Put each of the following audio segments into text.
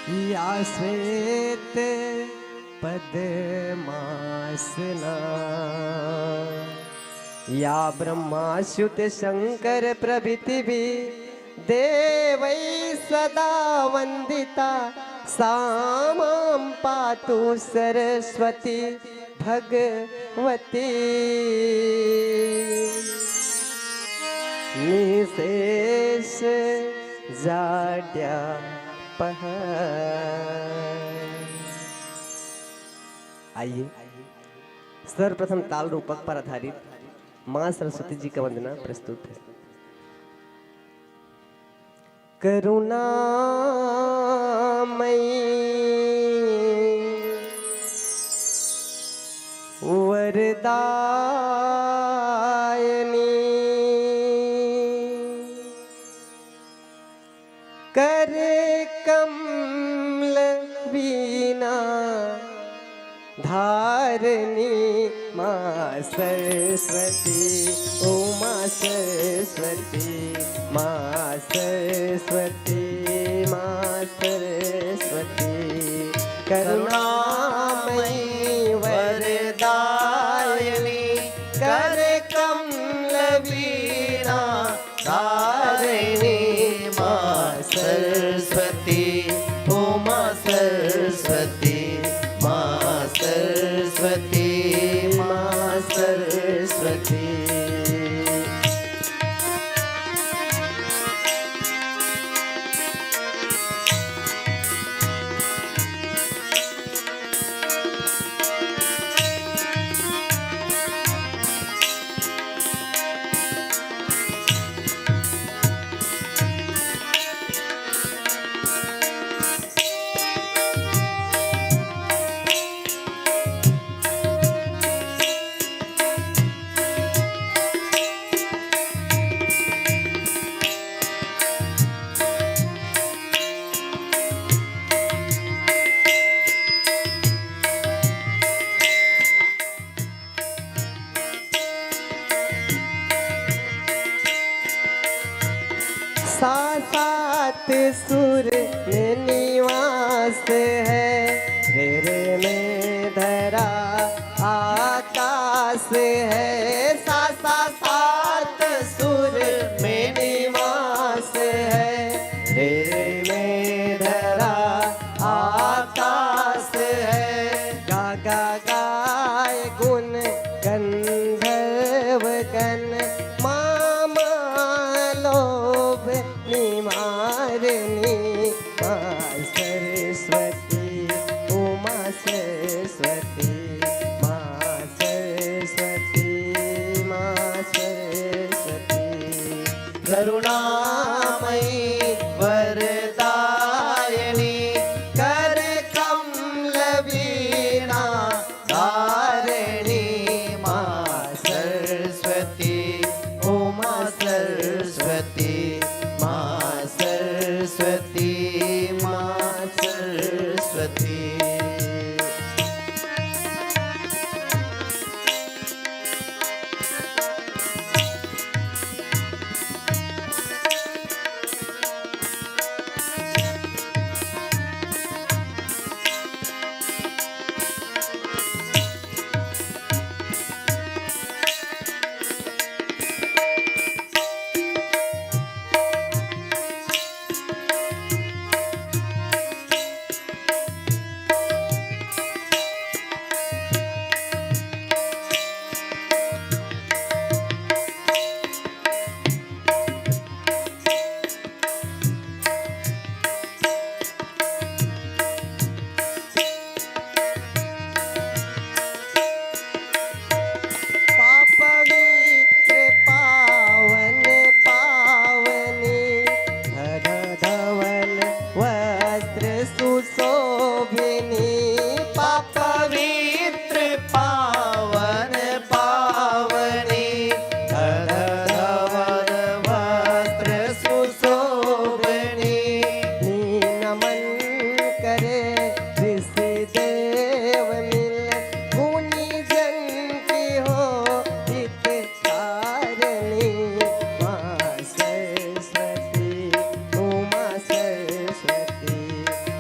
या श्वेत पद्मासना या ब्रह्माच्युत शंकर प्रभृति भी देवै सदा वंदिता सा मां पातु सरस्वती भगवती। निशेष जाड्या आइए सर्वप्रथम ताल रूपक पर आधारित मां सरस्वती जी का वंदना प्रस्तुत है। करुणामयी वरदायिनी करे कमल वीणा धारणी मां सरस्वती उमा सरस्वती मां सरस्वती मां सरस्वती। करुणामयी वरदायिनी करे कमल वीणा धारणी मां सरस्वती उमा सरस्वती मां सरस्वती मां सरस्वती। सात सुर में निवास है रे रे में धरा आकाश है। सात सुर में निवास है रे रे में धरा आकाश है। गा गा गाय गुण गंधर्व गण मामा लोभ निवारणी मां सरस्वती उमा सरस्वती मां सरस्वती मां सरस्वती। करुणामयी वरदायिनी करे कमल वीणा धारणी मां सरस्वती उमा सरस्वती मां सरस्वती मां सरस्वती।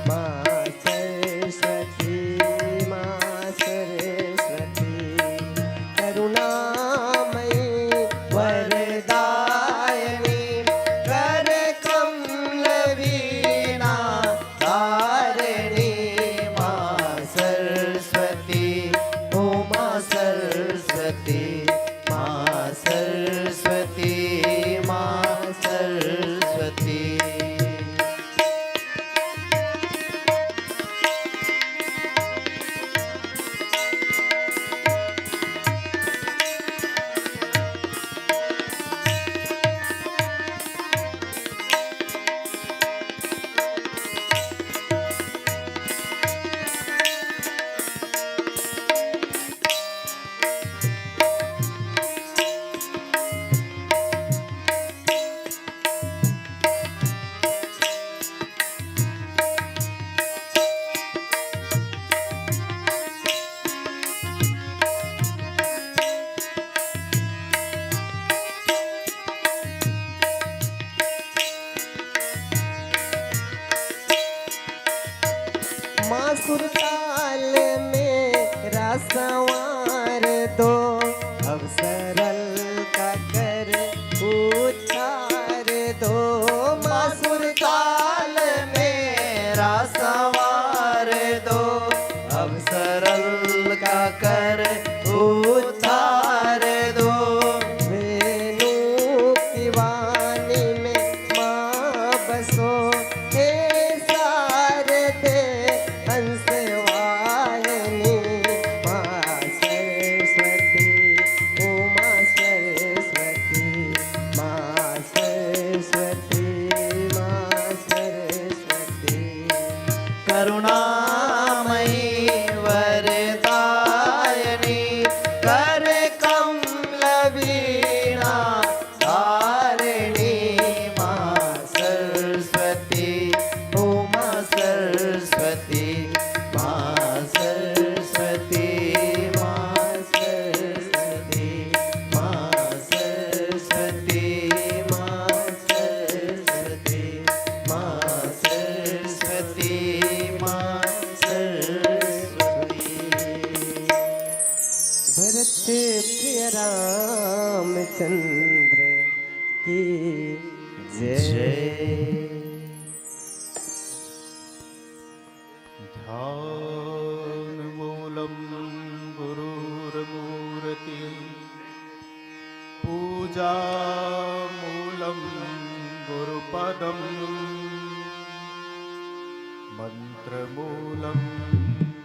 माँ मासुर ताल मेरा संवार दो, अब सरल का कर उतार दो। मासुर ताल मेरा संवार दो, अब सरल का कर उतार दो। वेणु की वाणी में माँ बसो, हे शारदे हंस वाहिनी। माँ सरस्वती, उमा सरस्वती, माँ सरस्वती, माँ सरस्वती। करुणामयी वरदायिनी, कर कमल वीणा धारिणी। माँ सरस्वती, उमा सरस्वती, माँ सरस्वती, माँ सरस्वती, माँ सरस्वती, माँ सरस्वती, माँ सरस्वती, माँ सरस्वती। भरत प्रिय रामचंद्र की जय। ध्यानमूलं गुरुर्मूर्ति, पूजामूलं गुरुपदं, मन्त्रमूलं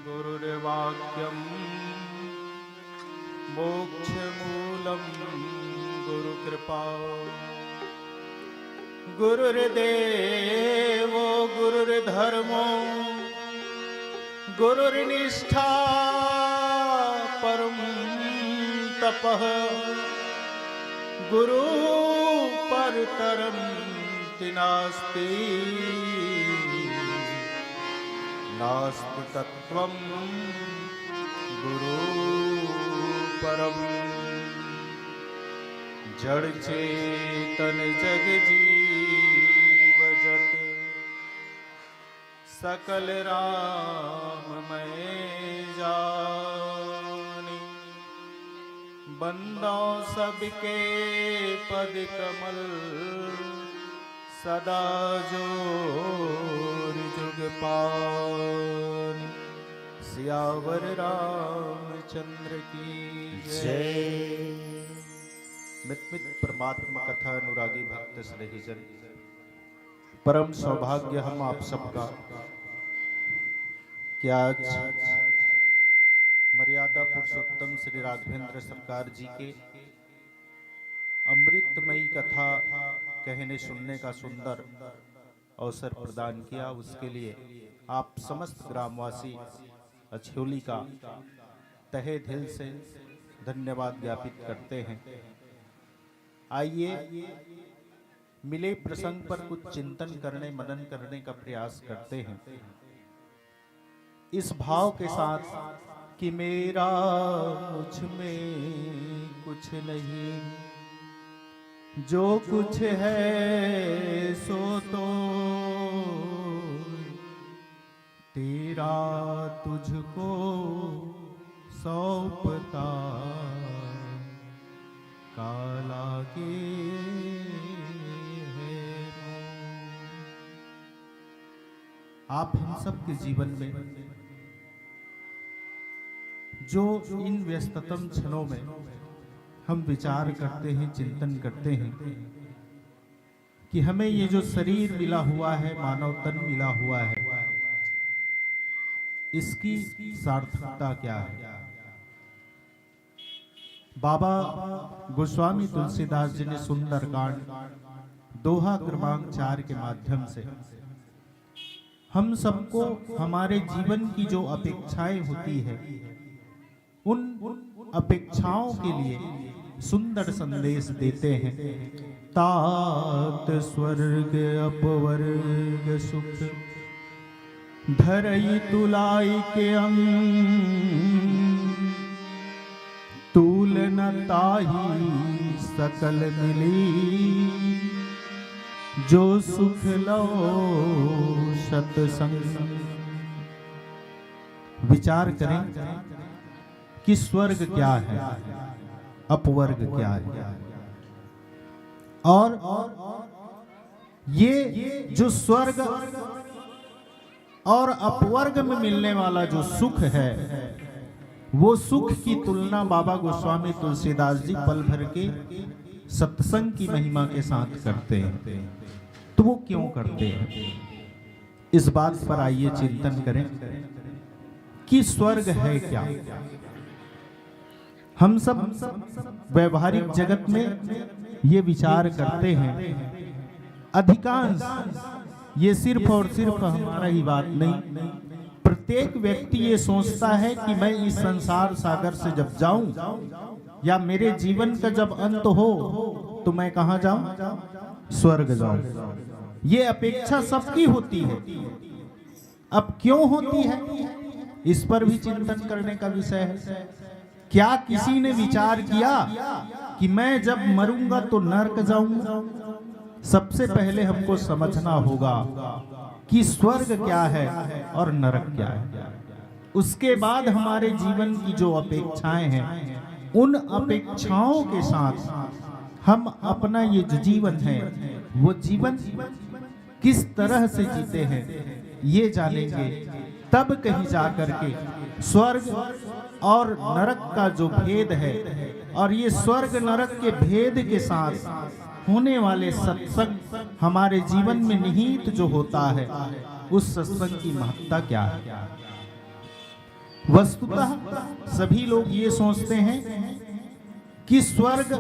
गुरुर्वाक्यं, मोक्षमूलं गुरुकृपा। गुरुर्देवो गुरुर्धर्मो, गुरुर्निष्ठा परं तपः। गुरु परतरं नास्ति, नास्ति तत्त्वं गुरु परम। जड़ चेतन जग जीव जत, सकल राममय जानी। बंदों सबके पद कमल, सदा जोर जुग पानी। सियावर रामचंद्र की जय। मित मित परमात्मा कथा अनुरागी भक्त स्नेहीजन, परम सौभाग्य हम आप सबका कि आज मर्यादा पुरुषोत्तम श्री राघवेंद्र सरकार जी के अमृतमयी कथा कहने सुनने का सुंदर अवसर प्रदान किया। उसके लिए आप समस्त ग्रामवासी अछोली का तहे दिल से धन्यवाद ज्ञापित करते हैं। आइए मिले प्रसंग पर कुछ चिंतन करने मनन करने का प्रयास करते हैं, इस भाव के साथ कि मेरा मुझ में कुछ नहीं, जो कुछ है सो तो तेरा तुझको सौंपता काला के है। आप हम सब के जीवन में जो इन व्यस्ततम क्षणों में हम विचार करते हैं, चिंतन करते हैं कि हमें ये जो शरीर मिला हुआ है, मानव तन मिला हुआ है, इसकी सार्थकता क्या है। बाबा गोस्वामी तुलसीदास जी ने सुंदरकांड दोहा क्रमांक 4 के माध्यम से हम सबको हमारे जीवन की जो अपेक्षाएं होती है, उन अपेक्षाओं के लिए सुंदर संदेश देते हैं। तात स्वर्ग अपवर्ग सुख, धरई तुलाई के अंग, तूल न ताही सकल मिली, जो सुख लो सतसंग। विचार करें कि स्वर्ग क्या है, अपवर्ग क्या है। और ये जो स्वर्ग और अपवर्ग में मिलने वाला जो सुख है, वो सुख की तुलना बाबा गोस्वामी तुलसीदास जी पल भर के सत्संग की महिमा के साथ करते हैं। तो वो क्यों करते हैं, इस बात पर आइए चिंतन करें कि स्वर्ग है क्या। हम सब व्यवहारिक जगत में ये विचार करते हैं, अधिकांश, ये सिर्फ और सिर्फ हमारा ही बात नहीं, प्रत्येक व्यक्ति ये सोचता है कि मैं इस संसार सागर से जब जाऊं या मेरे जीवन का जब अंत हो तो मैं कहां जाऊं, स्वर्ग जाऊं। ये अपेक्षा सबकी होती है। अब क्यों होती है, इस पर भी चिंतन करने का विषय है। क्या किसी ने विचार किया कि मैं जब मरूंगा तो नरक जाऊंगा? सबसे पहले हमको समझना होगा कि स्वर्ग क्या है और नरक क्या है। उसके बाद हमारे जीवन की जो अपेक्षाएं हैं, उन अपेक्षाओं के साथ हम अपना ये जो जीवन है वो जीवन किस तरह से जीते हैं ये जानेंगे। तब कहीं जाकर के स्वर्ग और नरक का जो भेद है, और ये स्वर्ग नरक के भेद के साथ होने वाले सत्संग हमारे जीवन में निहित जो होता है, उस सत्संग की महत्ता क्या है। वस्तुतः सभी लोग ये सोचते हैं कि स्वर्ग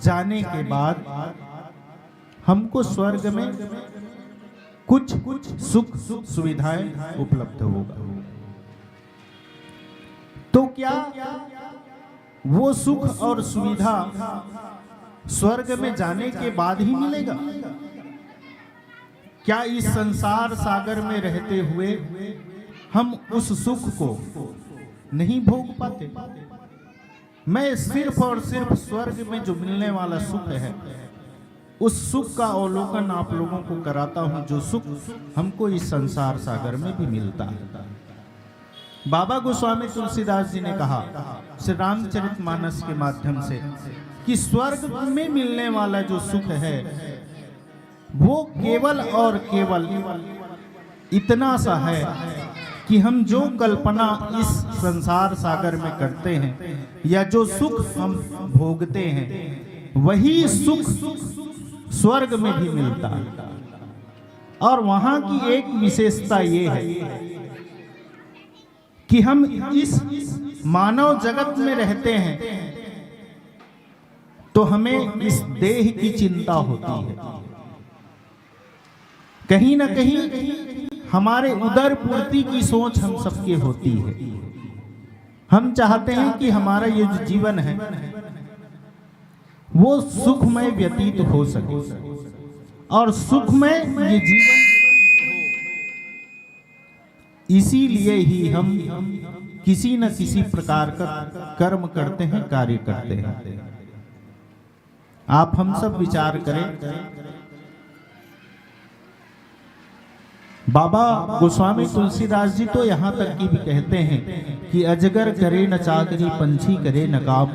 जाने के बाद हमको स्वर्ग में कुछ सुख सुविधाएं उपलब्ध होगा। तो क्या वो सुख और सुविधा स्वर्ग में जाने के बाद ही मिलेगा? क्या इस संसार सागर में रहते हुए हम उस सुख को नहीं भोग पाते? मैं सिर्फ और सिर्फ स्वर्ग में जो मिलने वाला सुख है, उस सुख का अवलोकन आप लोगों को कराता हूं, जो सुख हमको इस संसार सागर में भी मिलता है। बाबा गोस्वामी तुलसीदास जी ने कहा श्री रामचरितमानस के माध्यम से कि स्वर्ग में मिलने वाला जो सुख है वो केवल और केवल इतना सा है कि हम जो कल्पना इस संसार सागर में करते हैं या जो सुख हम भोगते हैं, वही सुख स्वर्ग में भी मिलता है। और वहां की एक विशेषता ये है कि हम इस मानव जगत में रहते हैं तो हमें इस देह की चिंता होती है। कहीं ना कहीं हमारे उदर पूर्ति की सोच हम सबके होती है। हम चाहते हैं कि हमारा ये जो जीवन है वो सुखमय व्यतीत हो सके और सुखमय ये जीवन हो। इसीलिए ही हम किसी न किसी प्रकार का कर्म करते हैं, कार्य करते हैं। आप हम सब विचार करें, बाबा गोस्वामी तुलसीदास जी तो यहाँ तक की भी कहते हैं कि अजगर करे न चाकरी, पंछी करे न काम,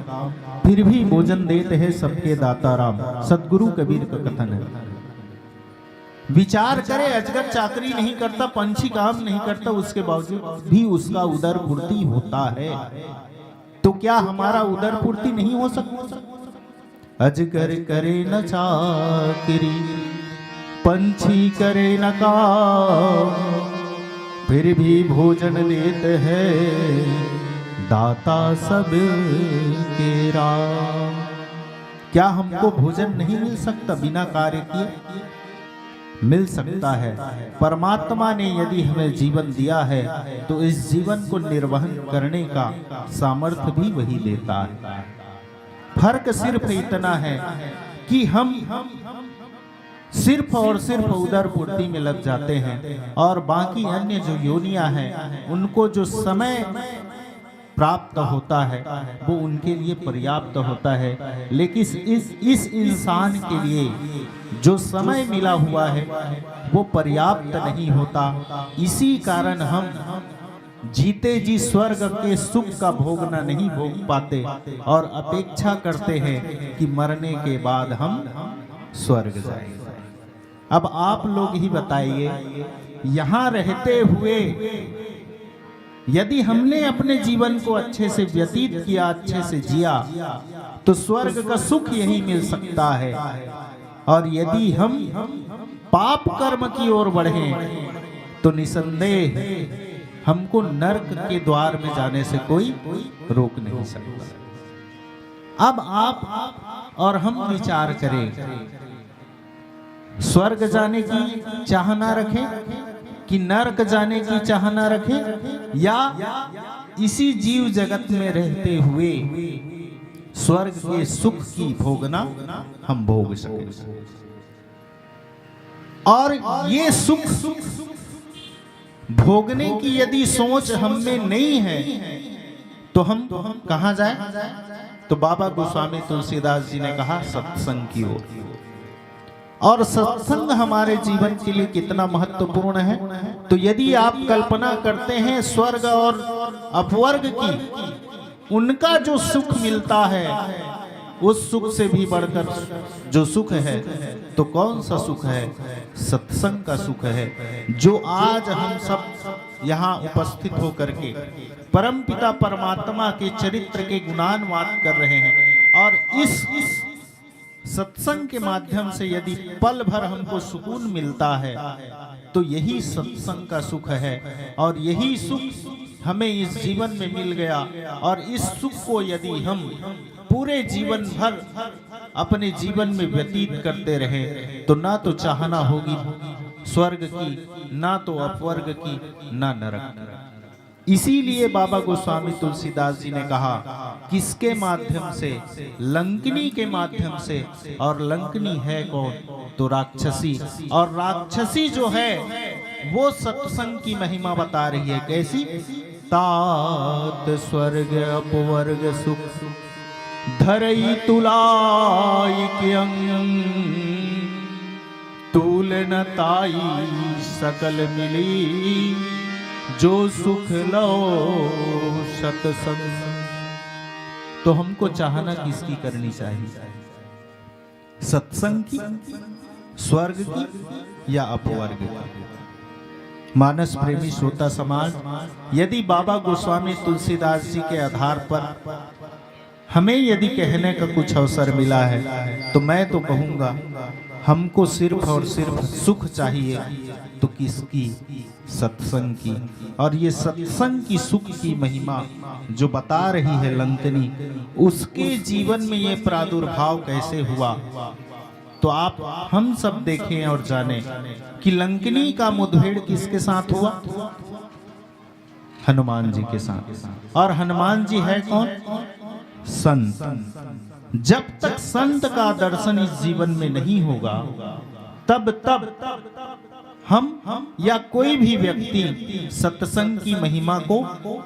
फिर भी भोजन देते हैं सबके दाता राम। सदगुरु कबीर का कथन है। विचार करे, अजगर चाकरी नहीं करता, पंछी काम नहीं करता, उसके बावजूद भी उसका उदर पूर्ति होता है। तो क्या हमारा उदर पूर्ति नहीं हो सकता? अजगर करे न चाकरी, पंछी करे न काम, फिर भी भोजन देते हैं दाता सब के राम। क्या हमको भोजन नहीं मिल सकता बिना कार्य किए? मिल सकता है। परमात्मा ने यदि हमें जीवन दिया है तो इस जीवन को निर्वहन करने का सामर्थ्य भी वही देता है। फर्क सिर्फ इतना है कि हम सिर्फ और सिर्फ उदर पूर्ति में लग जाते हैं और बाकी अन्य जो योनियां हैं उनको जो समय प्राप्त होता है वो उनके लिए पर्याप्त होता है। लेकिन इस इंसान के लिए जो समय मिला हुआ है वो पर्याप्त नहीं होता। इसी कारण हम जीते जी स्वर्ग के सुख का भोगना नहीं भोग पाते और अपेक्षा करते हैं कि मरने के बाद हम स्वर्ग जाएं। अब आप लोग ही बताइए, यहाँ रहते हुए यदि हमने अपने जीवन को अच्छे से व्यतीत किया, अच्छे से जिया, तो स्वर्ग का सुख यही मिल सकता है। और यदि हम पाप कर्म की ओर बढ़ें तो निसंदेह हमको नरक के द्वार में जाने से कोई रोक नहीं सकता। अब आप और हम विचार करें, स्वर्ग जाने की चाह ना रखें कि नरक जाने की चाह ना रखें, या इसी जीव जगत में रहते हुए स्वर्ग के सुख की भोगना हम भोग सकें। और ये सुख भोगने की यदि सोच हम में नहीं है तो हम कहां जाए? तो बाबा गोस्वामी तुलसीदास जी ने कहा सत्संग की ओर। और सत्संग हमारे जीवन के लिए कितना महत्वपूर्ण है। तो यदि आप कल्पना करते हैं स्वर्ग और अपवर्ग की, उनका जो सुख मिलता है उस सुख से भी बढ़कर जो सुख है, तो कौन सा सुख है? सत्संग का सुख है, जो आज हम सब यहाँ उपस्थित होकर के परमपिता परमात्मा के चरित्र के गुणानुवाद कर रहे हैं। और इस सत्संग के माध्यम से यदि पल भर हमको सुकून मिलता है तो यही सत्संग का सुख है। और यही सुख हमें इस जीवन में मिल गया, और इस सुख को यदि हम पूरे जीवन भर अपने जीवन में व्यतीत करते रहे तो ना तो चाहना होगी स्वर्ग की, ना तो अपवर्ग की, ना नरक। इसीलिए बाबा गोस्वामी तुलसीदास जी ने कहा किसके माध्यम से? लंकिनी के माध्यम से। और लंकिनी है कौन? तो राक्षसी। और राक्षसी जो है वो सत्संग की महिमा बता रही है। कैसी? तात स्वर्ग अपवर्ग सुख धरई तुलाई के अंग, तूल न ताई सकल मिली, जो सुख लो सत्संग। तो हमको चाहना किसकी करनी चाहिए? सत्संग की, स्वर्ग की, या अपवर्ग की? मानस प्रेमी श्रोता समाज, यदि बाबा गोस्वामी तुलसीदास जी के आधार पर हमें यदि कहने का कुछ अवसर मिला है तो मैं तो कहूँगा हमको सिर्फ और सिर्फ सुख चाहिए। तो किसकी? सत्संग की। और ये सत्संग की सुख की महिमा जो बता रही है लंकिनी, उसके जीवन में ये प्रादुर्भाव कैसे हुआ, तो आप हम सब देखें और जानें कि लंकिनी का मुठभेड़ किसके साथ हुआ? हनुमान जी के साथ। और हनुमान जी है कौन? संत। जब तक संत का दर्शन इस जीवन में नहीं होगा तब हम या कोई भी व्यक्ति सत्संग की महिमा को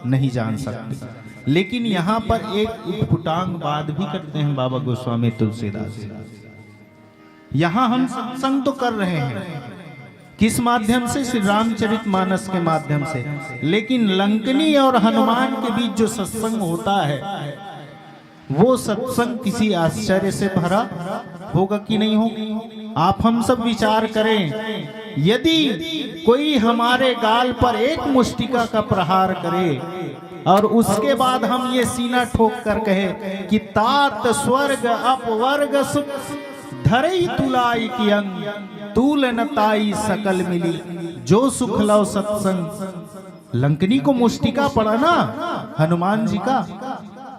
नहीं जान सकते। लेकिन यहाँ पर एक उटपुटांग बात भी करते हैं बाबा गोस्वामी तुलसीदास जी। यहाँ हम सत्संग तो कर रहे हैं, किस माध्यम से? श्री रामचरितमानस के माध्यम से। लेकिन लंकिनी और हनुमान के बीच जो सत्संग होता है वो सत्संग किसी आश्चर्य से भरा होगा कि नहीं होगा? आप हम सब विचार करें, यदि कोई हमारे गाल पर एक मुष्टिका का प्रहार करे और उसके बाद हम ये सीना ठोक कर कहे कि तात स्वर्ग अपवर्ग सुख धरई तुलाई की अंग, तूल न ताई सकल मिली, जो सुख लो सत्संग। लंकिनी को मुष्टिका पड़ा ना हनुमान जी का,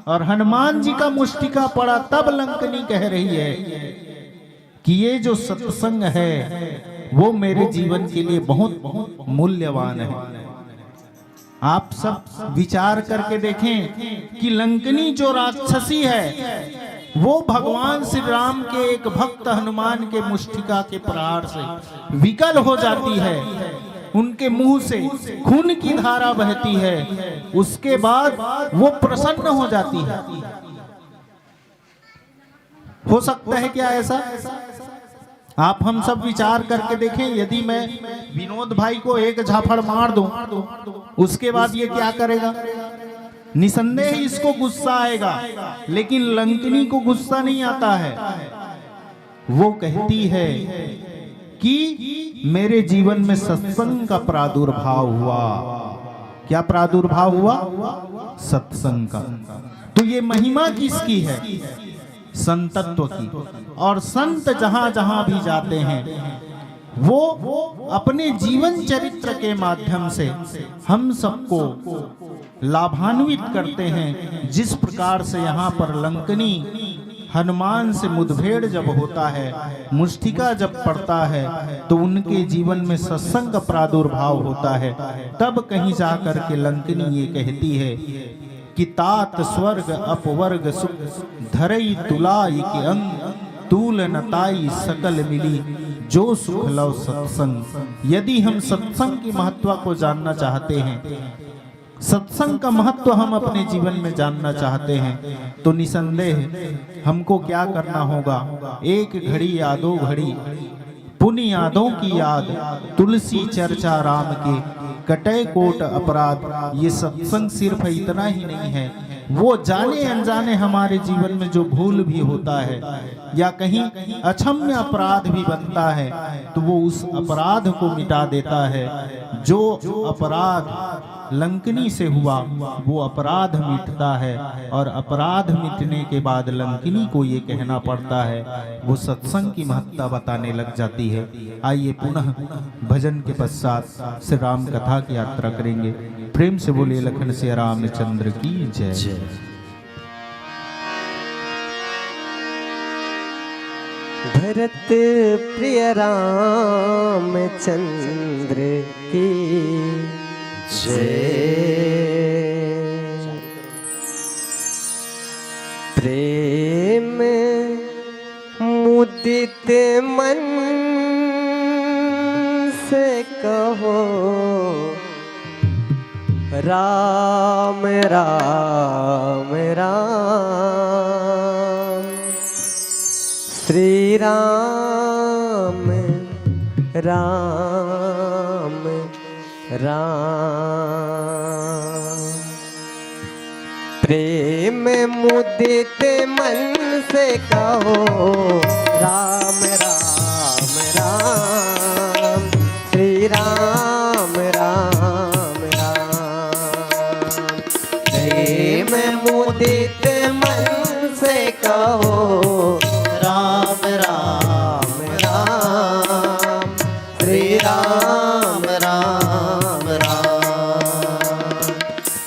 और हनुमान जी का मुष्टिका पड़ा तब लंकिनी कह रही है कि ये जो सत्संग है वो मेरे जीवन के लिए बहुत मूल्यवान है। आप सब विचार करके देखें कि लंकिनी जो राक्षसी है वो भगवान श्री राम के एक भक्त हनुमान के मुष्टिका के प्रहार से विकल हो जाती है, उनके मुंह से खून की धारा बहती है, उसके बाद वो प्रसन्न हो जाती है। हो सकता है क्या ऐसा? आप हम सब विचार करके देखें, यदि मैं विनोद भाई को एक झापड़ मार दूं, उसके बाद ये क्या करेगा? निसंदेह इसको गुस्सा आएगा, लेकिन लंकिनी को गुस्सा नहीं आता है। वो कहती है कि मेरे जीवन में सत्संग का प्रादुर्भाव हुआ। क्या प्रादुर्भाव हुआ? सत्संग का। तो ये महिमा किसकी है? संतत्व की। और संत जहां जहां भी जाते हैं वो अपने जीवन चरित्र के माध्यम से हम सबको लाभान्वित करते हैं। जिस प्रकार से यहाँ पर लंकनी हनुमान से मुठभेड़ जब होता है, मुष्टिका जब पड़ता है, तो उनके जीवन में सत्संग का प्रादुर्भाव होता है। तब कहीं जाकर के लंकनी ये कहती है कि तात स्वर्ग अपवर्ग सुख धरई तुलाई के अंग तूल नताई सकल मिली जो सुख लव सत्संग। यदि हम सत्संग की महत्व को जानना चाहते हैं, सत्संग का महत्व हम अपने जीवन में जानना चाहते हैं, तो निसंदेह हमको क्या करना होगा? एक घड़ी यादों घड़ी पुण्य यादों की याद, तुलसी चर्चा राम के कटे कोट अपराध। ये सत्संग सिर्फ इतना ही नहीं है, वो जाने अनजाने हमारे जीवन में जो भूल भी होता है या कहीं अक्षम्य अपराध भी बनता है, तो वो उस अपराध को मिटा देता है। जो अपराध लंकनी से हुआ वो अपराध मिटता है, और अपराध मिटने के बाद लंकनी को ये कहना पड़ता है, वो सत्संग की महत्ता बताने लग जाती है। आइए पुनः भजन के पश्चात श्री राम कथा की यात्रा करेंगे। प्रेम से बोले लखन से रामचंद्र की जय। भरत प्रिय रामचंद्र की जय। प्रेम मुदित मन से कहो राम राम राम। श्री राम राम राम। प्रेम मुदित मन से कहो राम राम राम। श्री राम राम राम। प्रेम मुदित मन से कहो राम राम राम। श्री राम राम राम।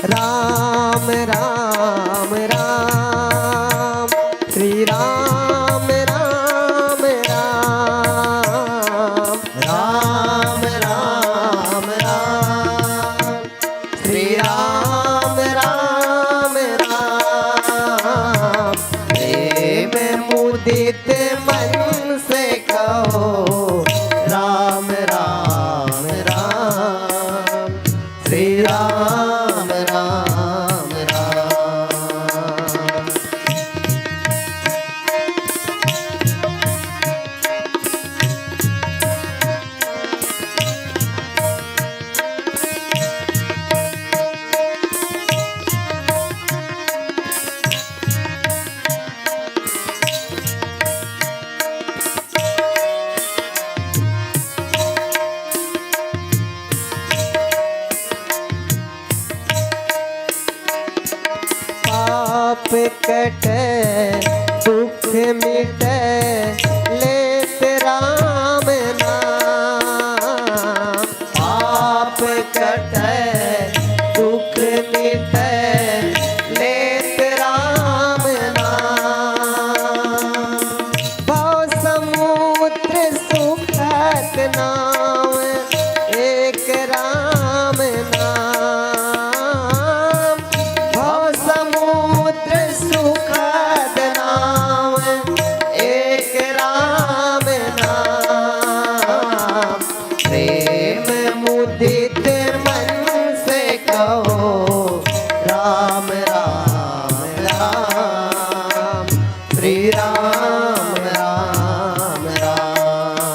राम राम राम। श्री राम राम राम। राम राम राम। श्री राम राम राम। प्रेम मुदित मन से कहो राम राम राम। श्री राम राम राम। पाप कटे दुख मिटे लेत राम नाम। पाप कटे दुख मिटे लेत राम नाम। भव समुद्र सुखद नाम एक राम नाम। भव समुद्र सुखद नाम एक राम नाम। प्रेम मुदित मन से कहो राम राम राम। श्री राम राम राम।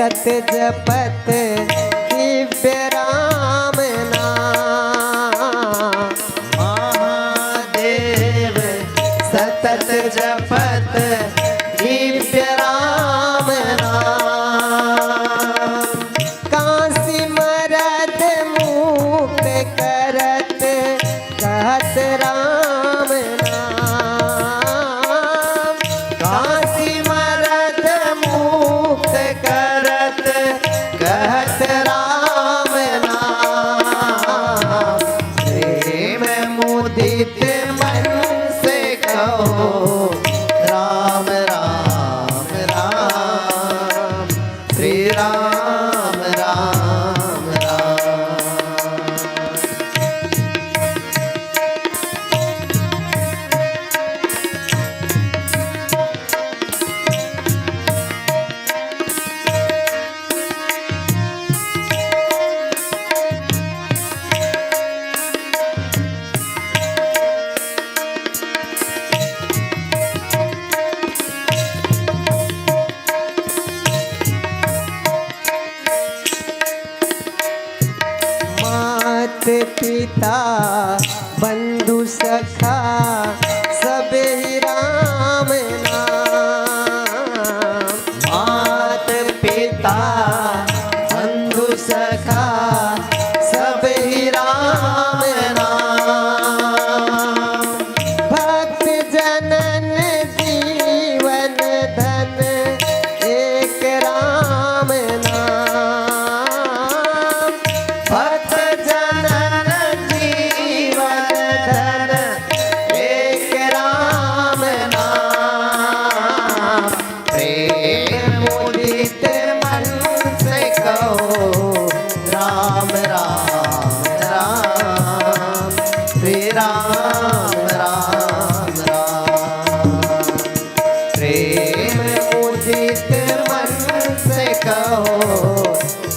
सतत जपत दिव्य राम नाम। महादेव सतत जपत दिव्य राम नाम। काशी मरद मुक्त करत कहत राम नाम। काशी मरद मुक्त करत कहत राम नाम। प्रेम मुदित मन से कहो राम राम राम, श्री राम राम राम। मात पिता बंधु सखा सब ही राम नाम। मात पिता बंधु सखा सब ही राम नाम। भक्त जनन जीवन धन एक राम नाम। भक्त जनन जीवन धन एक राम नाम। प्रेम मुदित मन से कहो राम राम राम, श्री राम राम राम। प्रेम मुदित मन से कहो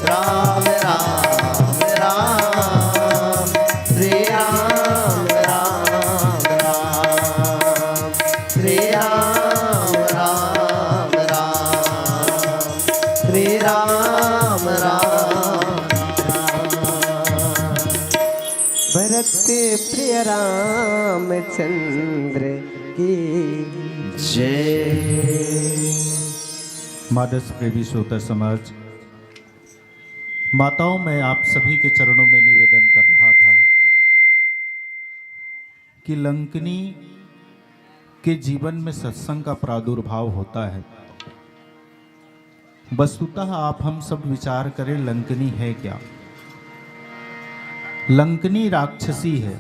राम राम राम, श्री राम राम राम, श्री राम राम राम, श्री राम राम राम। भरत प्रिय रामचंद्र की जय। मादस प्रेमी श्रोता समाज, माताओं, मैं आप सभी के चरणों में निवेदन कर रहा था कि लंकनी के जीवन में सत्संग का प्रादुर्भाव होता है। वस्तुतः आप हम सब विचार करें, लंकनी है क्या? लंकनी राक्षसी है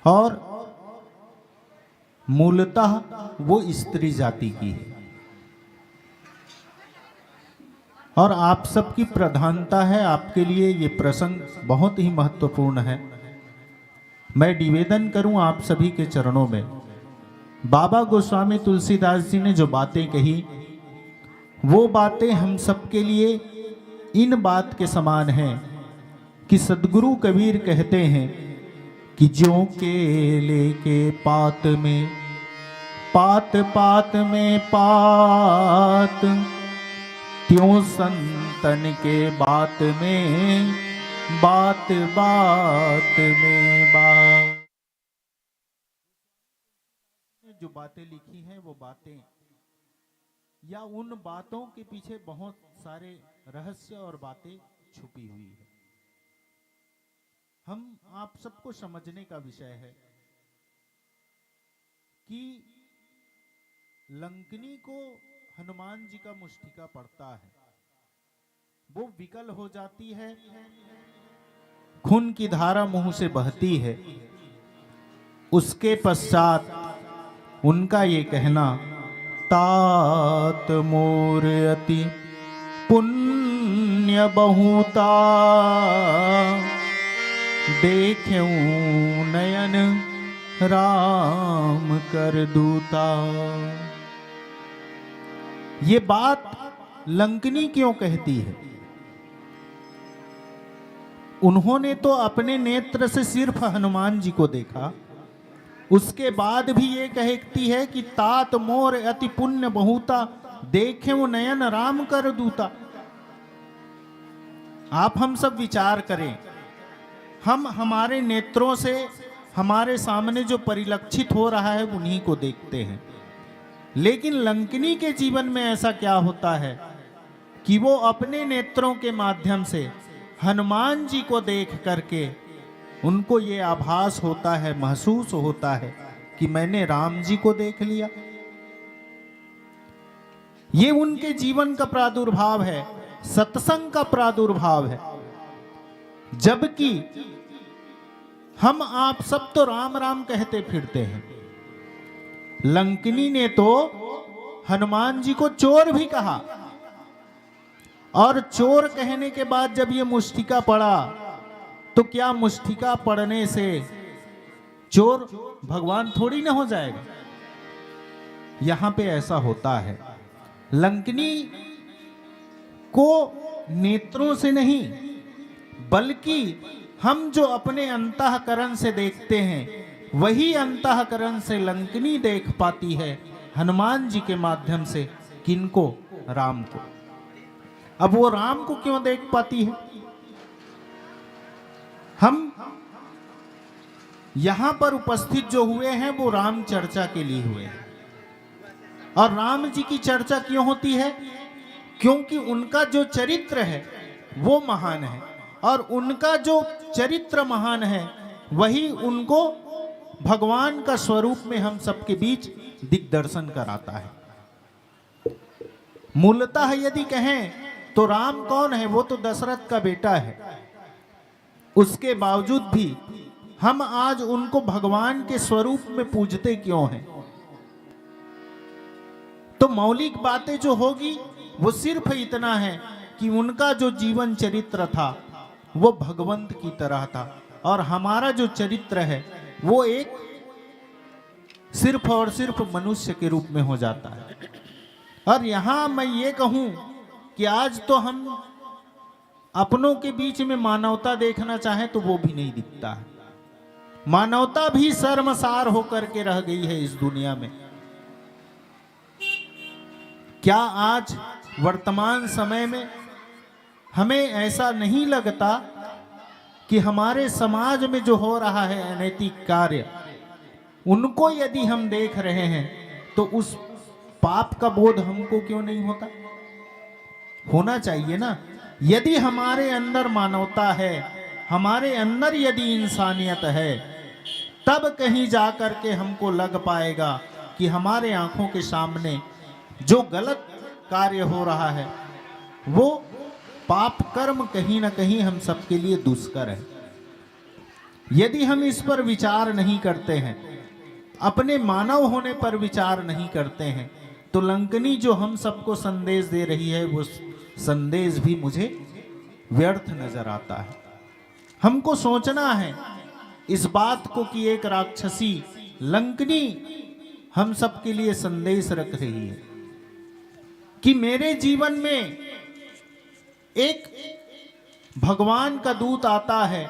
और मूलतः वो स्त्री जाति की है और आप सबकी प्रधानता है। आपके लिए ये प्रसंग बहुत ही महत्वपूर्ण है। मैं निवेदन करूं आप सभी के चरणों में, बाबा गोस्वामी तुलसीदास जी ने जो बातें कही, वो बातें हम सबके लिए इन बात के समान हैं कि सदगुरु कबीर कहते हैं कि ज्यों केले के पात में पात पात में पात, त्यों संतन के बात में बात बात में बात। जो बातें लिखी हैं वो बातें या उन बातों के पीछे बहुत सारे रहस्य और बातें छुपी हुई है। हम आप सबको समझने का विषय है कि लंकनी को हनुमान जी का मुष्टिका पड़ता है, वो विकल हो जाती है, खून की धारा मुंह से बहती है। उसके पश्चात उनका ये कहना, तात मोर अति पुण्य बहुता, देख्यूं नयन राम कर दूता। ये बात लंकनी क्यों कहती है? उन्होंने तो अपने नेत्र से सिर्फ हनुमान जी को देखा, उसके बाद भी ये कहती है कि तात मोर अति पुण्य बहुता देखे वो नयन राम कर दूता। आप हम सब विचार करें, हम हमारे नेत्रों से हमारे सामने जो परिलक्षित हो रहा है उन्हीं को देखते हैं, लेकिन लंकिनी के जीवन में ऐसा क्या होता है कि वो अपने नेत्रों के माध्यम से हनुमान जी को देख करके उनको ये आभास होता है, महसूस होता है कि मैंने राम जी को देख लिया। ये उनके जीवन का प्रादुर्भाव है, सत्संग का प्रादुर्भाव है। जबकि हम आप सब तो राम राम कहते फिरते हैं, लंकिनी ने तो हनुमान जी को चोर भी कहा, और चोर कहने के बाद जब ये मुष्टिका पड़ा तो क्या मुष्टिका पड़ने से चोर भगवान थोड़ी ना हो जाएगा। यहां पे ऐसा होता है, लंकिनी को नेत्रों से नहीं बल्कि हम जो अपने अंतःकरण से देखते हैं वही अंतःकरण से लंकिनी देख पाती है हनुमान जी के माध्यम से। किनको? राम को। अब वो राम को क्यों देख पाती है? हम यहां पर उपस्थित जो हुए हैं वो राम चर्चा के लिए हुए हैं, और राम जी की चर्चा क्यों होती है? क्योंकि उनका जो चरित्र है वो महान है, और उनका जो चरित्र महान है वही उनको भगवान का स्वरूप में हम सबके बीच दिग्दर्शन कराता है। मूलतः यदि कहें तो राम कौन है? वो तो दशरथ का बेटा है। उसके बावजूद भी हम आज उनको भगवान के स्वरूप में पूजते क्यों हैं? तो मौलिक बातें जो होगी वो सिर्फ इतना है कि उनका जो जीवन चरित्र था वो भगवंत की तरह था, और हमारा जो चरित्र है वो एक सिर्फ और सिर्फ मनुष्य के रूप में हो जाता है। और यहां मैं ये कहूं कि आज तो हम अपनों के बीच में मानवता देखना चाहें तो वो भी नहीं दिखता है। मानवता भी शर्मसार होकर के रह गई है इस दुनिया में। क्या आज वर्तमान समय में हमें ऐसा नहीं लगता कि हमारे समाज में जो हो रहा है अनैतिक कार्य, उनको यदि हम देख रहे हैं तो उस पाप का बोध हमको क्यों नहीं होता? होना चाहिए ना। यदि हमारे अंदर मानवता है, हमारे अंदर यदि इंसानियत है, तब कहीं जाकर के हमको लग पाएगा कि हमारे आंखों के सामने जो गलत कार्य हो रहा है वो पाप कर्म कहीं ना कहीं हम सबके लिए दुष्कर है। यदि हम इस पर विचार नहीं करते हैं, अपने मानव होने पर विचार नहीं करते हैं, तो लंकिनी जो हम सबको संदेश दे रही है वो संदेश भी मुझे व्यर्थ नजर आता है। हमको सोचना है इस बात को कि एक राक्षसी लंकिनी हम सबके लिए संदेश रख रही है कि मेरे जीवन में एक भगवान का दूत आता है,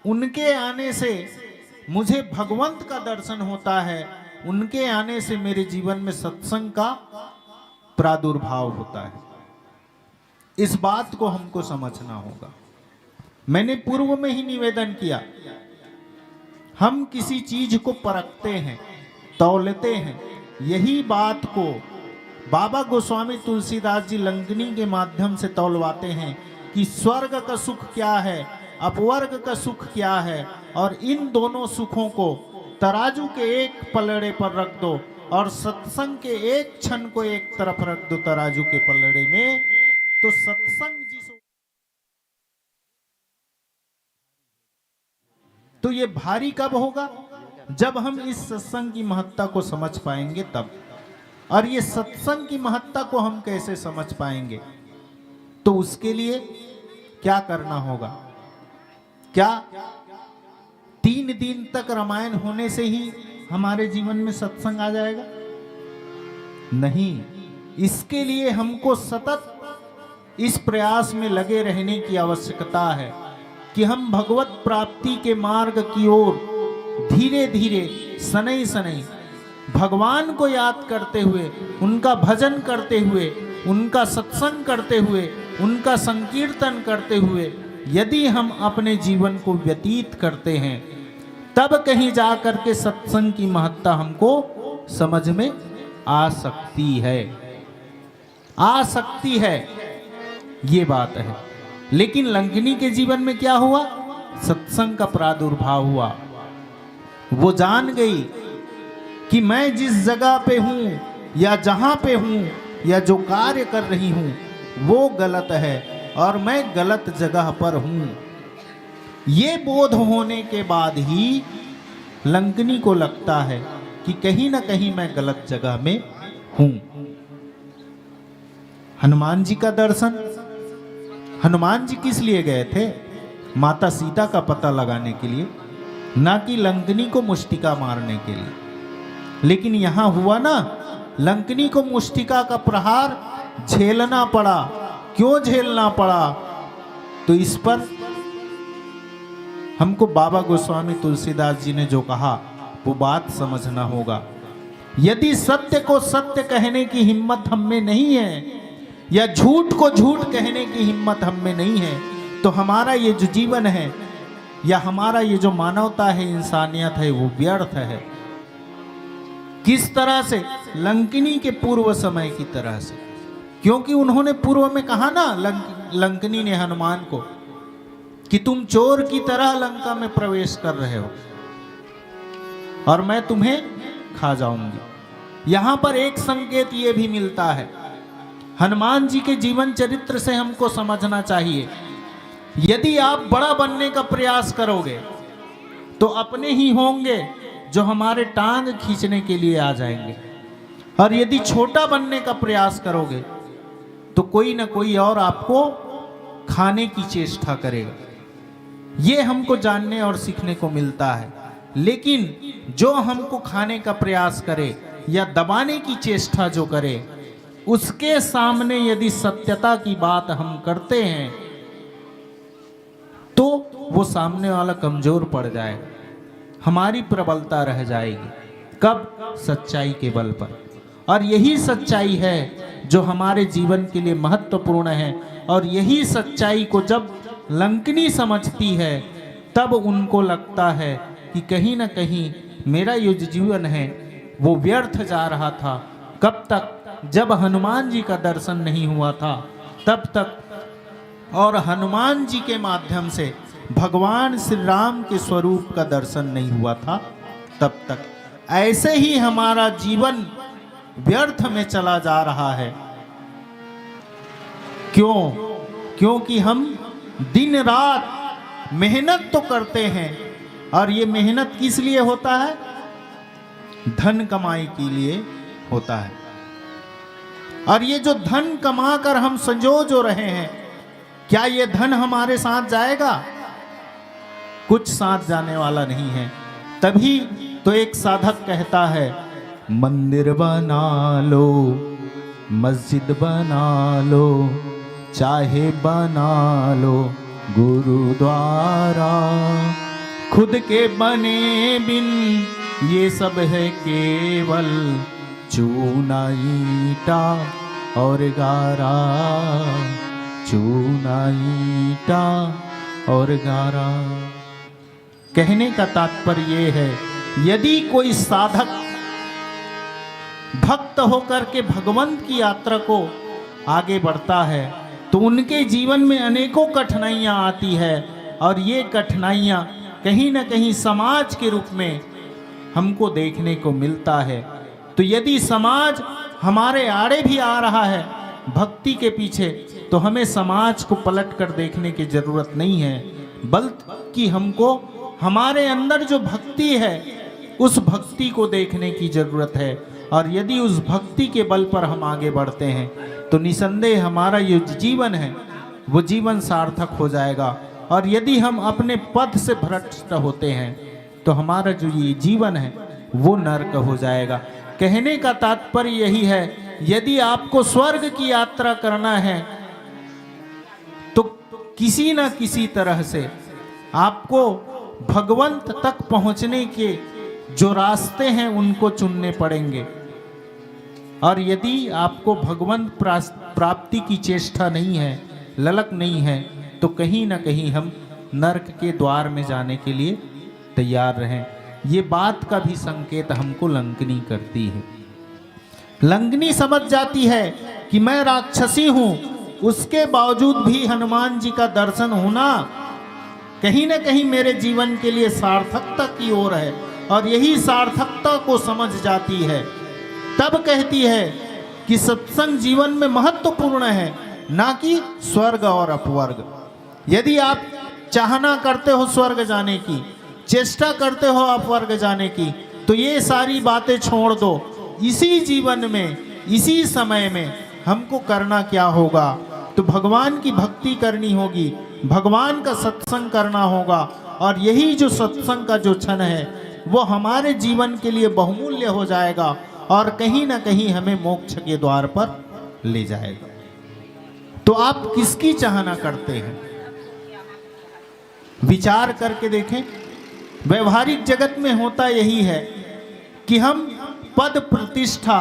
उनके आने से मुझे भगवंत का दर्शन होता है, उनके आने से मेरे जीवन में सत्संग का प्रादुर्भाव होता है। इस बात को हमको समझना होगा। मैंने पूर्व में ही निवेदन किया, हम किसी चीज को परखते हैं, तौलते हैं, यही बात को बाबा गोस्वामी तुलसीदास जी लंकिनी के माध्यम से तौलवाते हैं कि स्वर्ग का सुख क्या है, अपवर्ग का सुख क्या है, और इन दोनों सुखों को तराजू के एक पलड़े पर रख दो और सत्संग के एक क्षण को एक तरफ रख दो तराजू के पलड़े में, तो सत्संग जिस तो ये भारी कब होगा? जब हम इस सत्संग की महत्ता को समझ पाएंगे तब। और ये सत्संग की महत्ता को हम कैसे समझ पाएंगे? तो उसके लिए क्या करना होगा? क्या 3 दिन तक रामायण होने से ही हमारे जीवन में सत्संग आ जाएगा? नहीं, इसके लिए हमको सतत इस प्रयास में लगे रहने की आवश्यकता है कि हम भगवत प्राप्ति के मार्ग की ओर धीरे धीरे, सनई सनई भगवान को याद करते हुए, उनका भजन करते हुए, उनका सत्संग करते हुए, उनका संकीर्तन करते हुए यदि हम अपने जीवन को व्यतीत करते हैं, तब कहीं जा कर के सत्संग की महत्ता हमको समझ में आ सकती है, आ सकती है, ये बात है। लेकिन लंकिनी के जीवन में क्या हुआ? सत्संग का प्रादुर्भाव हुआ। वो जान गई कि मैं जिस जगह पे हूं या जहां पे हूं या जो कार्य कर रही हूं वो गलत है और मैं गलत जगह पर हूं। ये बोध होने के बाद ही लंकिनी को लगता है कि कहीं ना कहीं मैं गलत जगह में हूं। हनुमान जी का दर्शन, हनुमान जी किस लिए गए थे? माता सीता का पता लगाने के लिए, ना कि लंकिनी को मुष्टिका मारने के लिए। लेकिन यहां हुआ ना, लंकिनी को मुष्टिका का प्रहार झेलना पड़ा। क्यों झेलना पड़ा? तो इस पर हमको बाबा गोस्वामी तुलसीदास जी ने जो कहा वो बात समझना होगा। यदि सत्य को सत्य कहने की हिम्मत हम में नहीं है या झूठ को झूठ कहने की हिम्मत हम में नहीं है, तो हमारा ये जो जीवन है या हमारा ये जो मानवता है, इंसानियत है, वो व्यर्थ है। किस तरह से? लंकिनी के पूर्व समय की तरह से। क्योंकि उन्होंने पूर्व में कहा ना, लंकिनी ने हनुमान को, कि तुम चोर की तरह लंका में प्रवेश कर रहे हो और मैं तुम्हें खा जाऊंगी। यहां पर एक संकेत ये भी मिलता है, हनुमान जी के जीवन चरित्र से हमको समझना चाहिए, यदि आप बड़ा बनने का प्रयास करोगे तो अपने ही होंगे जो हमारे टांग खींचने के लिए आ जाएंगे, और यदि छोटा बनने का प्रयास करोगे तो कोई ना कोई और आपको खाने की चेष्टा करेगा। ये हमको जानने और सीखने को मिलता है। लेकिन जो हमको खाने का प्रयास करे या दबाने की चेष्टा जो करे, उसके सामने यदि सत्यता की बात हम करते हैं तो वो सामने वाला कमजोर पड़ जाएगा, हमारी प्रबलता रह जाएगी। कब? सच्चाई के बल पर। और यही सच्चाई है जो हमारे जीवन के लिए महत्वपूर्ण है। और यही सच्चाई को जब लंकिनी समझती है तब उनको लगता है कि कहीं ना कहीं मेरा ये जो जीवन है वो व्यर्थ जा रहा था। कब तक? जब हनुमान जी का दर्शन नहीं हुआ था तब तक, और हनुमान जी के माध्यम से भगवान श्री राम के स्वरूप का दर्शन नहीं हुआ था तब तक। ऐसे ही हमारा जीवन व्यर्थ में चला जा रहा है। क्यों? क्योंकि हम दिन रात मेहनत तो करते हैं, और ये मेहनत किस लिए होता है? धन कमाई के लिए होता है। और ये जो धन कमा कर हम संजो जो रहे हैं, क्या ये धन हमारे साथ जाएगा? कुछ साथ जाने वाला नहीं है। तभी तो एक साधक कहता है, मंदिर बना लो, मस्जिद बना लो, चाहे बना लो गुरुद्वारा, खुद के बने बिन ये सब है केवल चूना ईटा और गारा, चूना ईटा और गारा। कहने का तात्पर्य ये है, यदि कोई साधक भक्त होकर के भगवंत की यात्रा को आगे बढ़ता है तो उनके जीवन में अनेकों कठिनाइयां आती है, और ये कठिनाइयां कहीं ना कहीं समाज के रूप में हमको देखने को मिलता है। तो यदि समाज हमारे आड़े भी आ रहा है भक्ति के पीछे, तो हमें समाज को पलट कर देखने की जरूरत नहीं है, बल्कि हमको हमारे अंदर जो भक्ति है उस भक्ति को देखने की जरूरत है। और यदि उस भक्ति के बल पर हम आगे बढ़ते हैं तो निसंदेह हमारा ये जीवन है वो जीवन सार्थक हो जाएगा। और यदि हम अपने पथ से भ्रष्ट होते हैं तो हमारा जो ये जीवन है वो नरक हो जाएगा। कहने का तात्पर्य यही है, यदि आपको स्वर्ग की यात्रा करना है तो किसी न किसी तरह से आपको भगवंत तक पहुंचने के जो रास्ते हैं उनको चुनने पड़ेंगे। और यदि आपको भगवंत प्राप्ति की चेष्टा नहीं है, ललक नहीं है, तो कहीं ना कहीं हम नरक के द्वार में जाने के लिए तैयार रहें। ये बात का भी संकेत हमको लंकनी करती है। लंकनी समझ जाती है कि मैं राक्षसी हूं, उसके बावजूद भी हनुमान जी का दर्शन होना कहीं ना कहीं मेरे जीवन के लिए सार्थकता की ओर है, और यही सार्थकता को समझ जाती है। तब कहती है कि सत्संग जीवन में महत्वपूर्ण है, ना कि स्वर्ग और अपवर्ग। यदि आप चाहना करते हो स्वर्ग जाने की, चेष्टा करते हो अपवर्ग जाने की, तो ये सारी बातें छोड़ दो। इसी जीवन में, इसी समय में हमको करना क्या होगा? तो भगवान की भक्ति करनी होगी, भगवान का सत्संग करना होगा, और यही जो सत्संग का जो क्षण है वो हमारे जीवन के लिए बहुमूल्य हो जाएगा और कहीं ना कहीं हमें मोक्ष के द्वार पर ले जाएगा। तो आप किसकी चाहना करते हैं? विचार करके देखें। व्यवहारिक जगत में होता यही है कि हम पद प्रतिष्ठा,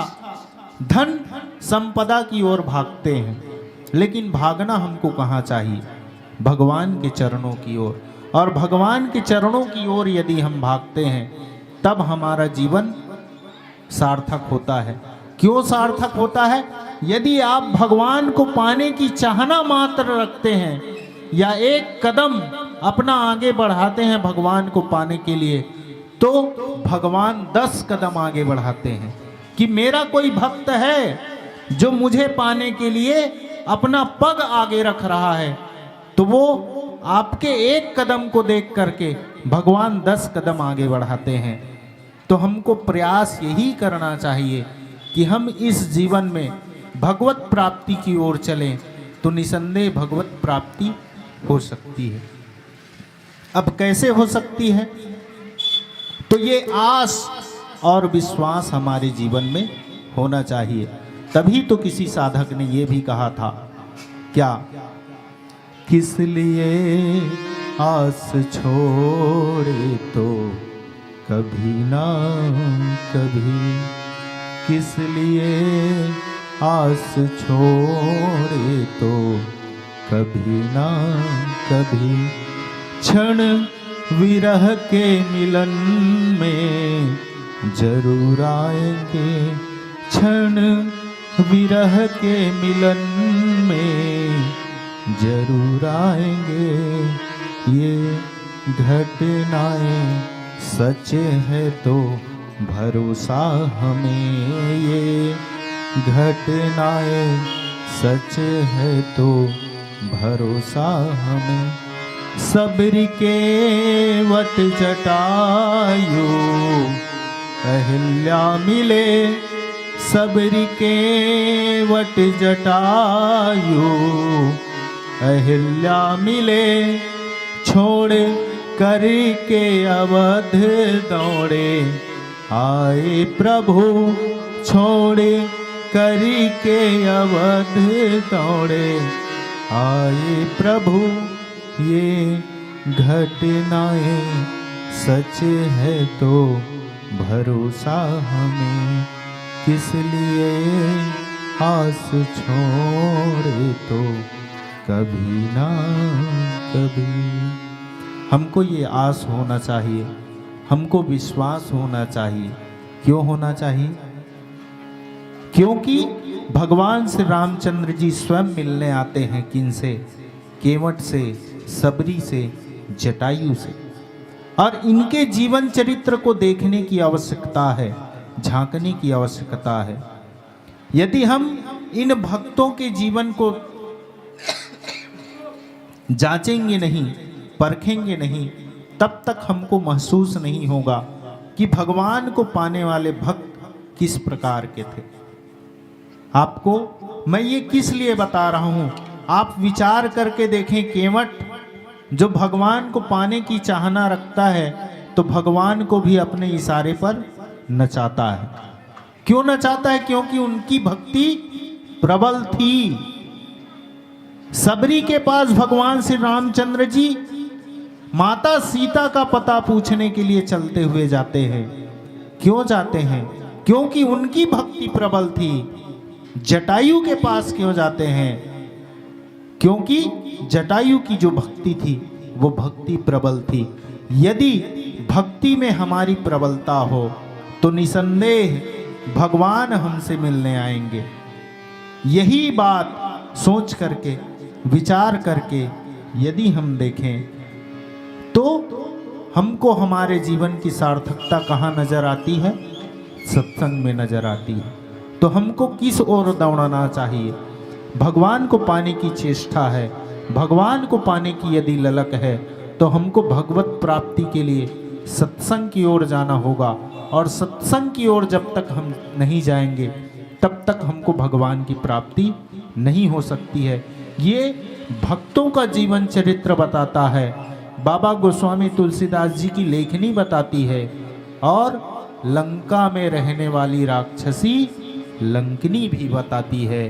धन संपदा की ओर भागते हैं, लेकिन भागना हमको कहाँ चाहिए? भगवान के चरणों की ओर। और भगवान के चरणों की ओर यदि हम भागते हैं तब हमारा जीवन सार्थक होता है। क्यों सार्थक होता है? यदि आप भगवान को पाने की चाहना मात्र रखते हैं या एक कदम अपना आगे बढ़ाते हैं भगवान को पाने के लिए, तो भगवान 10 कदम आगे बढ़ाते हैं कि मेरा कोई भक्त है जो मुझे पाने के लिए अपना पग आगे रख रहा है। तो वो आपके एक कदम को देख करके भगवान 10 कदम आगे बढ़ाते हैं। तो हमको प्रयास यही करना चाहिए कि हम इस जीवन में भगवत प्राप्ति की ओर चलें, तो निसंदेह भगवत प्राप्ति हो सकती है। अब कैसे हो सकती है? तो ये आस और विश्वास हमारे जीवन में होना चाहिए। तभी तो किसी साधक ने ये भी कहा था, क्या? किस लिए आस छोड़े तो कभी ना कभी, किस लिए आस छोड़े तो कभी ना कभी, क्षण विरह के मिलन में जरूर आएंगे, क्षण विरह के मिलन में जरूर आएंगे। ये घटनाएं सच है तो भरोसा हमें, ये घटनाएं सच है तो भरोसा हमें। सबरी के वट जटायु अहिल्या मिले, सबरी के वट जटायु अहिल्या मिले, छोड़ कर के अवध दौड़े आए प्रभु, छोड़ कर के अवध दौड़े आए प्रभु। ये घटनाएं सच है तो भरोसा हमें, किस लिए आस छोड़े तो कभी ना कभी। हमको ये आस होना चाहिए, हमको विश्वास होना चाहिए। क्यों होना चाहिए? क्योंकि भगवान श्री रामचंद्र जी स्वयं मिलने आते हैं किनसे? केवट से, सबरी से, जटायु से। और इनके जीवन चरित्र को देखने की आवश्यकता है, झांकने की आवश्यकता है। यदि हम इन भक्तों के जीवन को जांचेंगे नहीं, परखेंगे नहीं, तब तक हमको महसूस नहीं होगा कि भगवान को पाने वाले भक्त किस प्रकार के थे। आपको मैं ये किस लिए बता रहा हूं, आप विचार करके देखें। केवट जो भगवान को पाने की चाहना रखता है, तो भगवान को भी अपने इशारे पर नचाता है। क्यों नचाता है? क्योंकि उनकी भक्ति प्रबल थी। सबरी के पास भगवान श्री रामचंद्र जी माता सीता का पता पूछने के लिए चलते हुए जाते हैं। क्यों जाते हैं? क्योंकि उनकी भक्ति प्रबल थी। जटायु के पास क्यों जाते हैं? क्योंकि जटायु की जो भक्ति थी वो भक्ति प्रबल थी। यदि भक्ति में हमारी प्रबलता हो तो निसंदेह भगवान हमसे मिलने आएंगे। यही बात सोच करके, विचार करके यदि हम देखें तो हमको हमारे जीवन की सार्थकता कहाँ नजर आती है? सत्संग में नजर आती है। तो हमको किस ओर दौड़ना चाहिए? भगवान को पाने की चेष्टा है, भगवान को पाने की यदि ललक है तो हमको भगवत प्राप्ति के लिए सत्संग की ओर जाना होगा। और सत्संग की ओर जब तक हम नहीं जाएंगे तब तक हमको भगवान की प्राप्ति नहीं हो सकती है। ये भक्तों का जीवन चरित्र बताता है, बाबा गोस्वामी तुलसीदास जी की लेखनी बताती है, और लंका में रहने वाली राक्षसी लंकनी भी बताती है।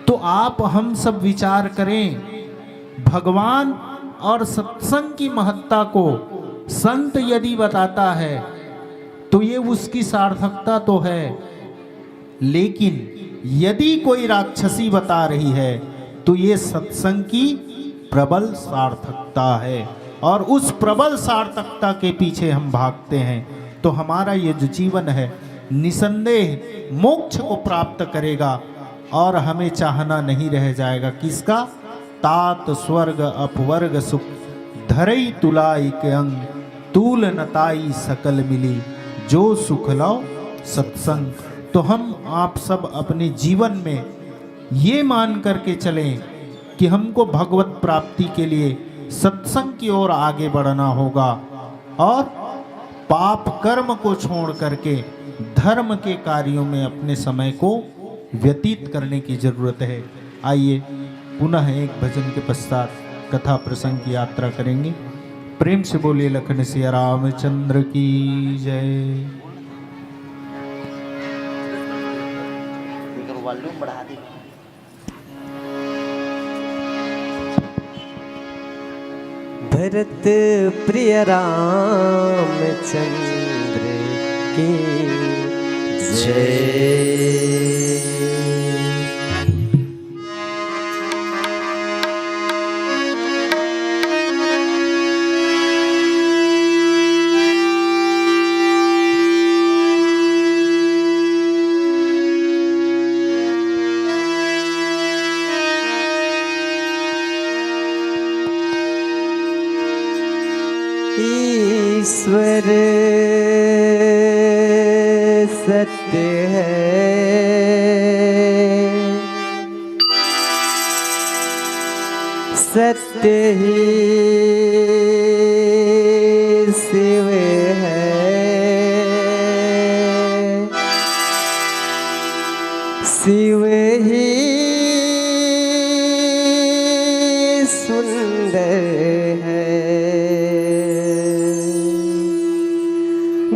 तो आप हम सब विचार करें, भगवान और सत्संग की महत्ता को संत यदि बताता है तो ये उसकी सार्थकता तो है, लेकिन यदि कोई राक्षसी बता रही है तो ये सत्संग की प्रबल सार्थकता है। और उस प्रबल सार्थकता के पीछे हम भागते हैं तो हमारा ये जो जीवन है निसंदेह मोक्ष को प्राप्त करेगा और हमें चाहना नहीं रह जाएगा। किसका? तात स्वर्ग अपवर्ग सुख धरई तुलाई के अंग तूल नताई सकल मिली जो सुख लो सत्संग। तो हम आप सब अपने जीवन में ये मान करके चलें कि हमको भगवत प्राप्ति के लिए सत्संग की ओर आगे बढ़ना होगा और पाप कर्म को छोड़ करके धर्म के कार्यों में अपने समय को व्यतीत करने की जरूरत है। आइए पुनः एक भजन के पश्चात कथा प्रसंग की यात्रा करेंगे। प्रेम से बोलिए लखन सिया रामचंद्र की जय। वॉल्यूम बढ़ा दी। भरत प्रिय रामचंद्र की जय। ईश्वर सत्य है, सत्य ही शिव है, शिव ही सुंदर है।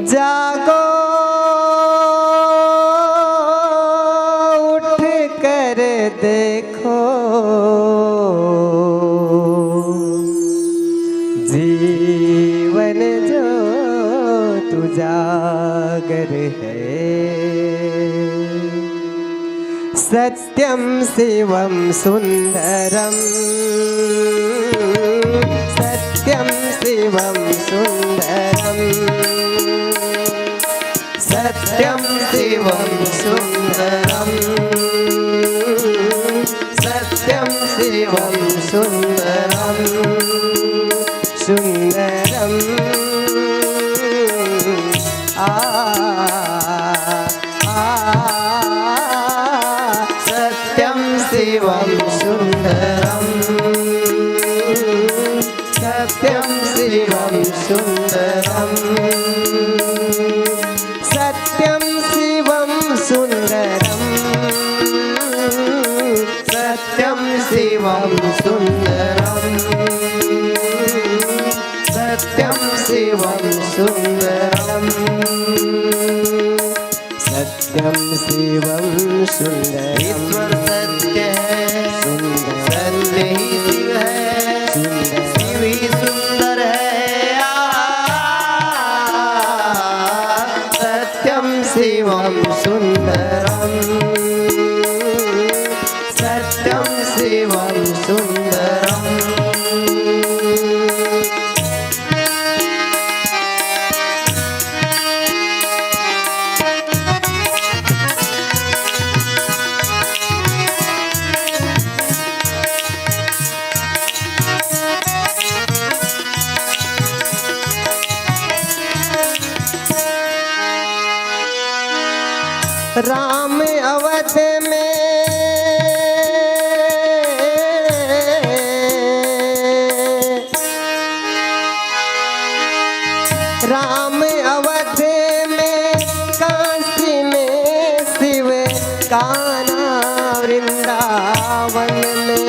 जागो उठ कर देखो, जीवन जो तुजागर है। सत्यम शिवम सुंदरम, सत्यम शिवम सुंदरम, सत्यम शिवम सुंदरम, सत्यम शिवम सुंदरम, सुंदरम सत्यम शिवम सुंदरम, सत्यम शिवम सुंदरम, सत्यम शिवम सुंदरम, सत्यम शिवम सुंदरम, सत्यम शिवम सुंदरम, सत्यम शिवम सुंदरम। ईश्वर सत्य है, सत्य ही शिव है, शिव ही सुंदर है। सत्य राम अवध में राम अवध में काशी में शिव कान्हा वृंदावन में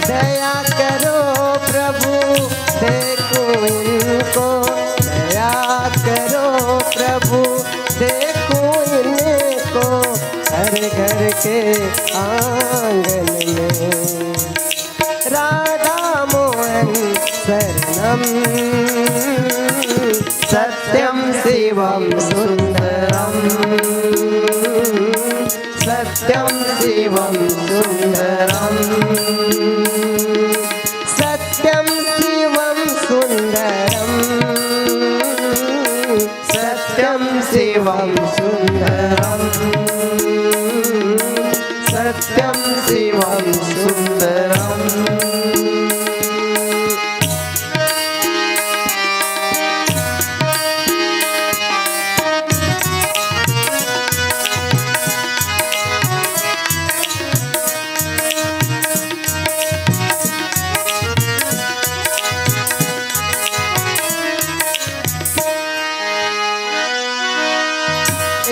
दया करो प्रभु देखो इनको दया करो प्रभु देखो इनको हर घर के आंगन में राधा मोहन शरणम सत्यम शिवम सुंदरम सत्यम शिवम सुंदरम सत्यम शिवम सुंदरम सत्यम शिवम सुंदरम सत्यम शिवम सुंदरम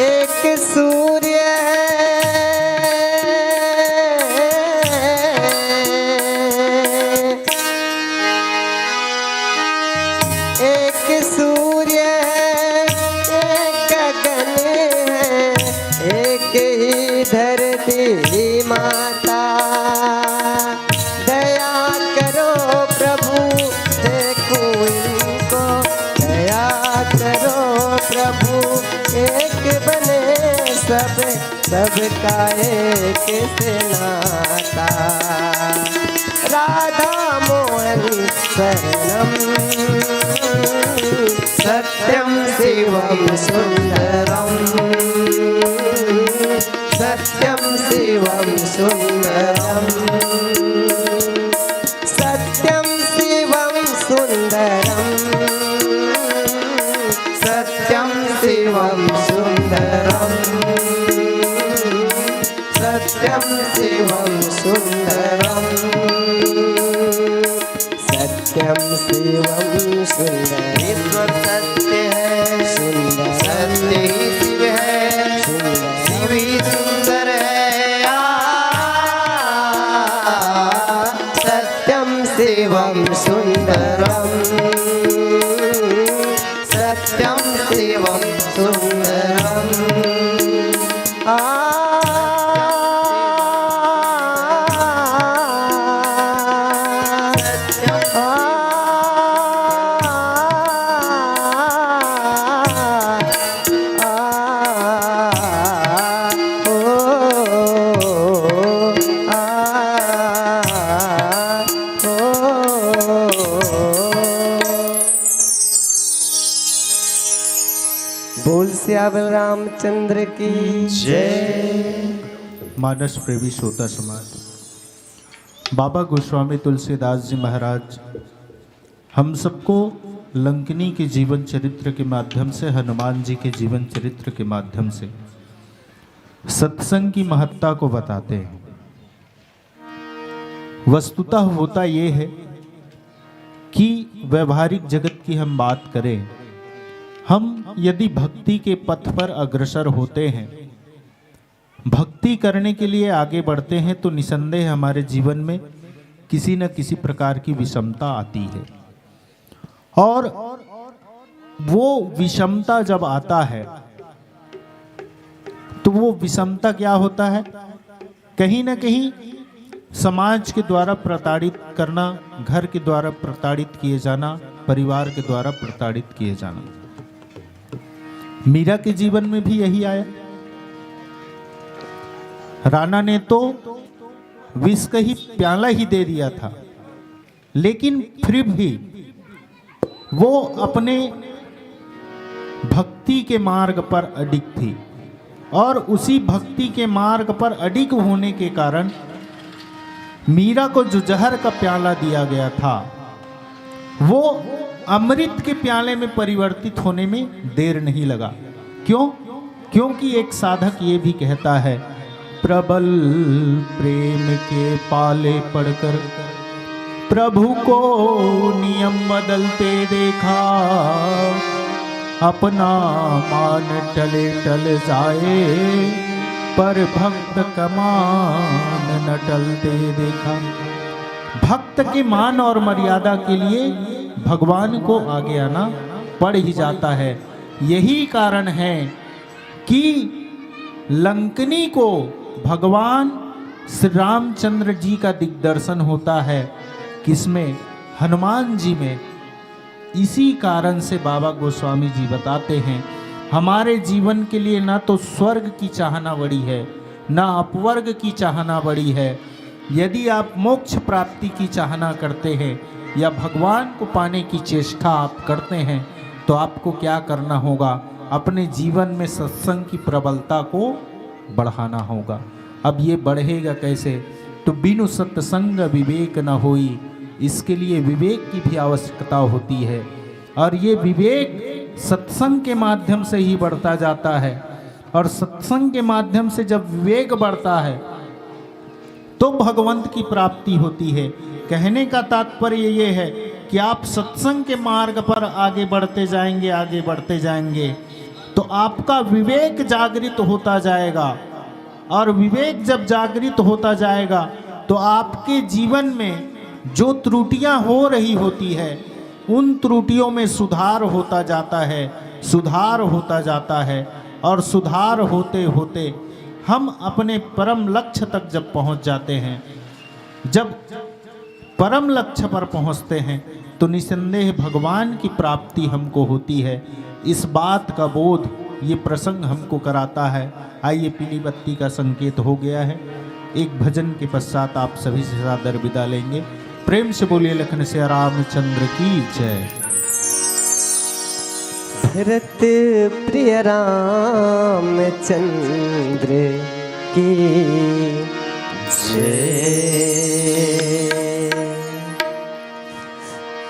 एक सूर्य एक सूर्य एक गगन है एक ही धरती माता दया करो प्रभु देखो इनको दया करो प्रभु एक बने सबका एक से नाता राधा मोहन शरणम सत्यम शिवम सुंदरम सत्यम शिवम सुंदरम सत्यम शिवम सुंदरम सत्यम शिवम सुंदरम सत्यम शिवम सुंदरम सत्यम शिवम सुंदर ईश्वर सत्य है सुंदर सत्य ही शिव है शिव ही सुंदर है सत्यम शिवम सुंदरम सत्यम शिवम सुंदरम बोल श्यामल रामचंद्र की जय। मानस प्रेमी श्रोता समाज, बाबा गोस्वामी तुलसीदास जी महाराज हम सबको लंकिनी के जीवन चरित्र के माध्यम से, हनुमान जी के जीवन चरित्र के माध्यम से सत्संग की महत्ता को बताते हैं। वस्तुतः होता ये है कि व्यवहारिक जगत की हम बात करें, हम यदि भक्ति के पथ पर अग्रसर होते हैं, भक्ति करने के लिए आगे बढ़ते हैं, तो निसंदेह हमारे जीवन में किसी न किसी प्रकार की विषमता आती है। और वो विषमता जब आता है तो वो विषमता क्या होता है, कहीं ना कहीं समाज के द्वारा प्रताड़ित करना, घर के द्वारा प्रताड़ित किए जाना, परिवार के द्वारा प्रताड़ित किए जाना। मीरा के जीवन में भी यही आया। राणा ने तो विष का ही प्याला ही दे दिया था, लेकिन फिर भी वो अपने भक्ति के मार्ग पर अडिग थी, और उसी भक्ति के मार्ग पर अडिग होने के कारण मीरा को जो जहर का प्याला दिया गया था वो अमृत के प्याले में परिवर्तित होने में देर नहीं लगा। क्यों? क्योंकि एक साधक ये भी कहता है, प्रबल प्रेम के पाले पड़कर प्रभु को नियम बदलते देखा, अपना मान टले टल जाए पर भक्त का मान न टलते देखा। भक्त के मान और मर्यादा के लिए भगवान को आगे आना पड़ ही जाता है। यही कारण है कि लंकनी को भगवान श्री रामचंद्र जी का दिग्दर्शन होता है, किसमें? हनुमान जी में। इसी कारण से बाबा गोस्वामी जी बताते हैं, हमारे जीवन के लिए ना तो स्वर्ग की चाहना बड़ी है, ना अपवर्ग की चाहना बड़ी है। यदि आप मोक्ष प्राप्ति की चाहना करते हैं या भगवान को पाने की चेष्टा आप करते हैं, तो आपको क्या करना होगा? अपने जीवन में सत्संग की प्रबलता को बढ़ाना होगा। अब ये बढ़ेगा कैसे? तो बिनु सत्संग विवेक न होई, इसके लिए विवेक की भी आवश्यकता होती है। और ये विवेक सत्संग के माध्यम से ही बढ़ता जाता है। और सत्संग के माध्यम से जब विवेक बढ़ता है तो भगवंत की प्राप्ति होती है। कहने का तात्पर्य ये है कि आप सत्संग के मार्ग पर आगे बढ़ते जाएंगे, आगे बढ़ते जाएंगे, तो आपका विवेक जागृत होता जाएगा। और विवेक जब जागृत होता जाएगा तो आपके जीवन में जो त्रुटियां हो रही होती है, उन त्रुटियों में सुधार होता जाता है, सुधार होता जाता है। और सुधार होते होते हम अपने परम लक्ष्य तक जब पहुंच जाते हैं, जब परम लक्ष्य पर पहुंचते हैं, तो निसंदेह भगवान की प्राप्ति हमको होती है। इस बात का बोध ये प्रसंग हमको कराता है। आइए, पीली बत्ती का संकेत हो गया है। एक भजन के पश्चात आप सभी से सादर विदा लेंगे। प्रेम से बोलिए लखन से रामचंद्र की जय। भरत प्रिय रामचंद्र की जय।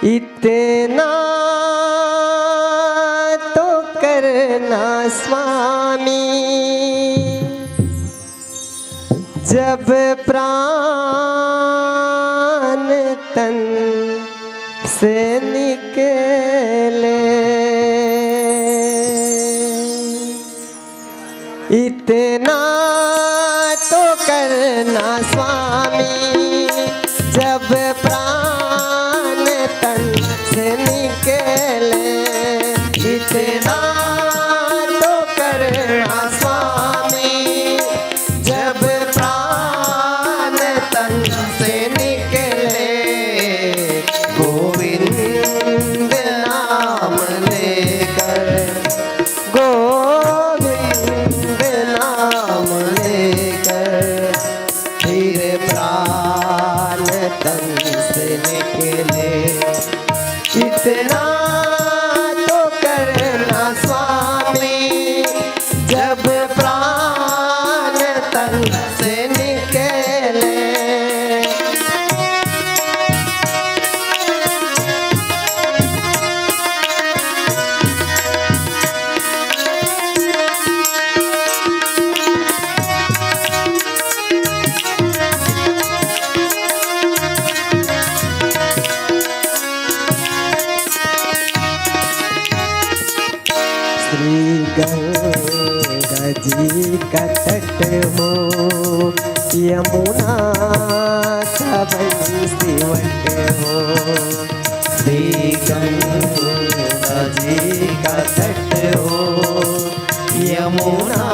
इतना तो करना स्वामी, जब प्राण तन से निकले, इतना तो करना स्वामी, जब प्राण तन से निकले, इतना तो करना स्वामी, जब प्राण तन से निकले, गोविंद नाम लेकर, गोविंद नाम लेकर, फिर प्राण तन से निकले, इतना तो करना स्वामी, जब प्राण तन से निकले। श्री गंगा जी का तट हो, यमुना का बंसीवट हो, श्री गंगा जी का तट हो, यमुना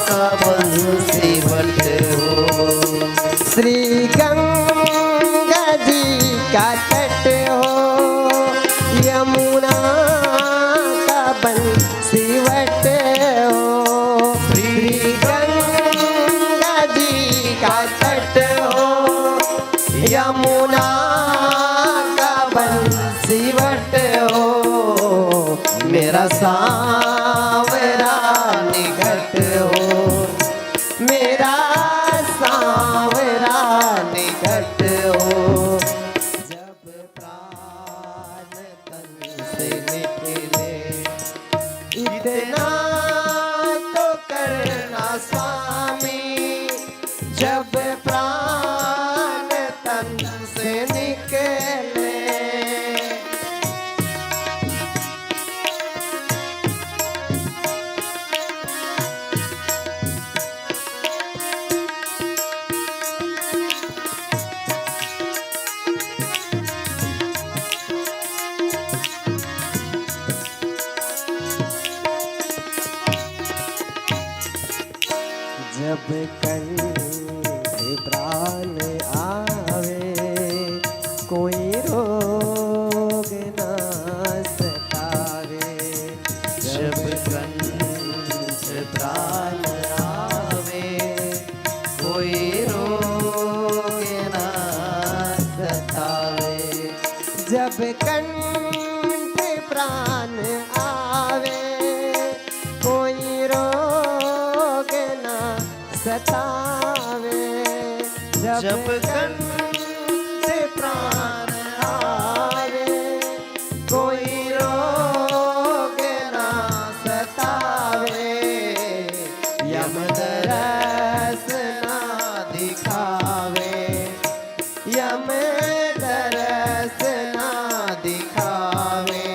का बंसीवट हो, श्री गंगा जी का तट हो, यमुना बंसीवट हो, श्री गंगा जी का तट हो, यमुना का बंसीवट हो, मेरा सांवरा निकट हो, मेरा सांवरा निकट हो, जब प्राण तन से निकले। जब कंठ प्राण आवे कोई रोग ना सतावे। जब कंठ प्राण आवे कोई रोग ना सतावे। जब कंठ प्राण आवे कोई रोग ना सतावे। जब कंठ प्राण आवे कोई रोग ना सतावे। यम दरस ना दिखावे। यम दरस ना दिखावे।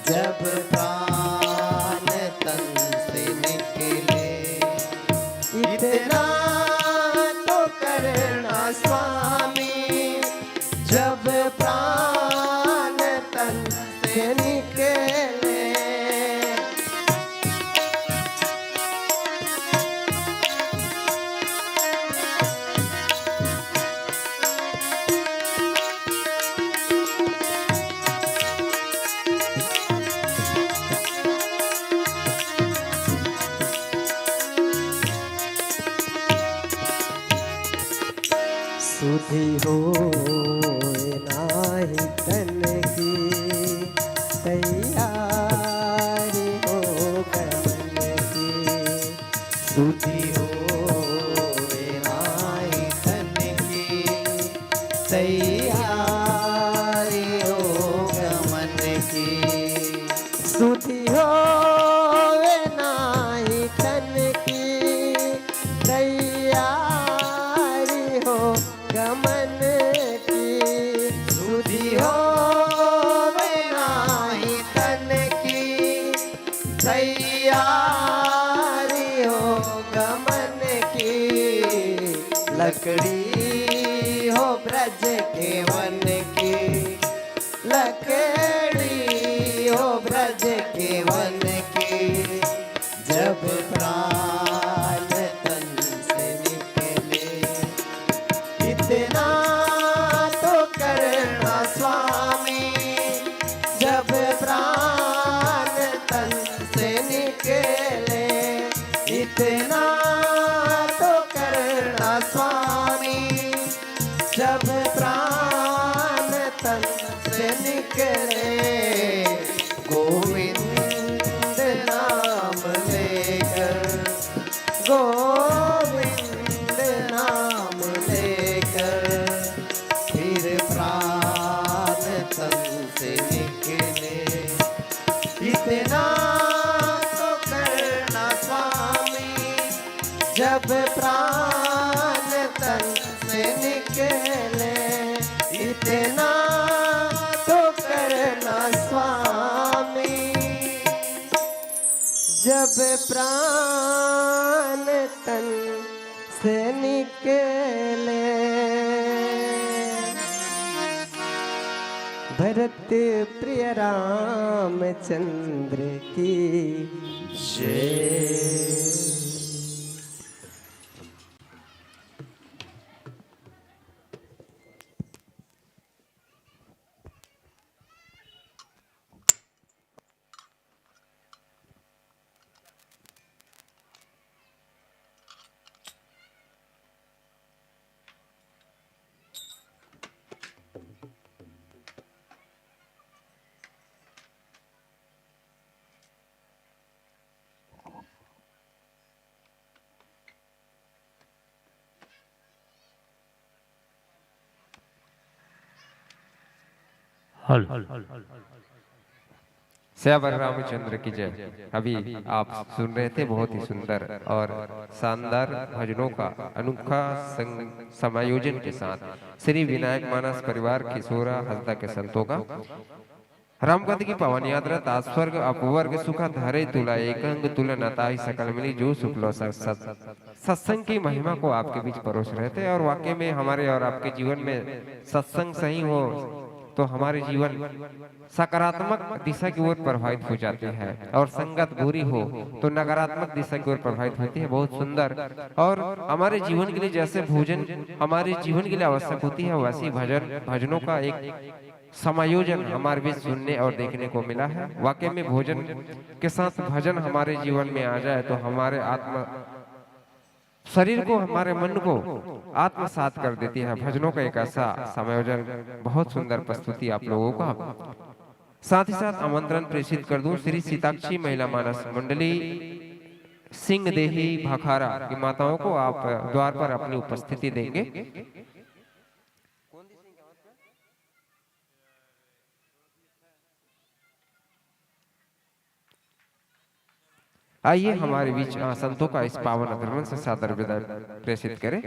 जब प्राण तन से निकले इतना तो करना स्वामी। जब प्राण तन से निकले सुधि हो नाही तन की तैयारी हो गमन की। सुधि हो नाही तन की तैयारी हो गमन की। सुधि हो नाही तन की तैयारी हो गमन की। सुधि हो नाही तन की तैयारी हो गमन की। लकड़ी हो ब्रज के वन की। लकड़ी हो ब्रज के वन की। जब प्राण तन से निकले इतना तो करना स्वामी। जब प्राण तन से निकले इतना तो करना स्वामी। जब प्राण तन से निकले गोविंद नाम लेकर। गोविंद नाम लेकर फिर प्राण तन से निकले इतना तो करना स्वामी। जब प्राण तन से निकले इतना तो करना स्वामी। जब प्राण तन से निकले। भरत प्रिय रामचंद्र की जय। हल श्यावर रामचंद्र की जय। अभी आप सुन रहे थे बहुत ही सुंदर और शानदार भजनों का अनोखा समायोजन के साथ श्री विनायक मानस परिवार किशोरा हंसदा के संतों का रामगद की पवन यात्रा तास्वर्ग अपवर्ग सुखद हरे तुला एकंग तुलन अताई सकल मिली जो सुखलो सत्संग की महिमा को आपके बीच परोस रहे थे। और वाकई में हमारे और आपके जीवन में सत्संग सही हो तो हमारे जीवन सकारात्मक दिशा की ओर प्रभावित हो जाती है और संगत बुरी हो तो नकारात्मक दिशा की ओर प्रभावित होती है। बहुत सुंदर। और हमारे जीवन के लिए जैसे भोजन हमारे जीवन के लिए आवश्यक होती है वैसी भजनों का एक समायोजन हमारे बीच सुनने और देखने को मिला है। वाकई में भोजन के साथ भजन हमारे जीवन में आ जाए तो हमारे आत्मा शरीर को हमारे मन को आत्मसात कर देती है। भजनों का एक ऐसा समायोजन बहुत सुंदर प्रस्तुति आप लोगों का। साथ ही साथ आमंत्रण प्रेषित कर दूं श्री सीताक्षी महिला मानस मंडली सिंह देही भाखारा की माताओं को आप द्वार पर अपनी उपस्थिति देंगे। आइए हमारे बीच संतों का इस पावन अधर्मन से सादर विदाई प्रेषित करें।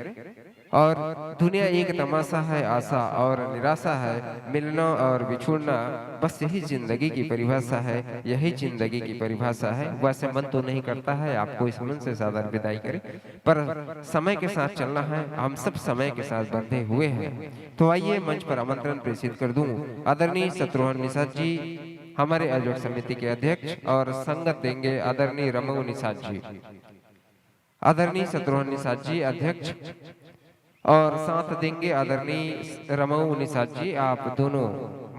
और दुनिया एक तमाशा है, आशा और निराशा है, मिलना और बिछुड़ना बस यही जिंदगी की परिभाषा है, यही जिंदगी की परिभाषा है। वैसे मन तो नहीं करता है आपको इस मन से सादर विदाई करें, पर समय के साथ चलना है, हम सब समय के साथ बंधे हुए हैं। तो आइए मंच पर आमंत्रण प्रेषित कर दूं आदरणीय शत्रुघ्न निषाद जी हमारे आयोजक समिति के अध्यक्ष और संगत देंगे आदरणीय रमऊ निषाद जी। आदरणीय शत्रुघ्न निषाद जी अध्यक्ष और साथ देंगे आदरणीय रमऊ निषाद जी। आप दोनों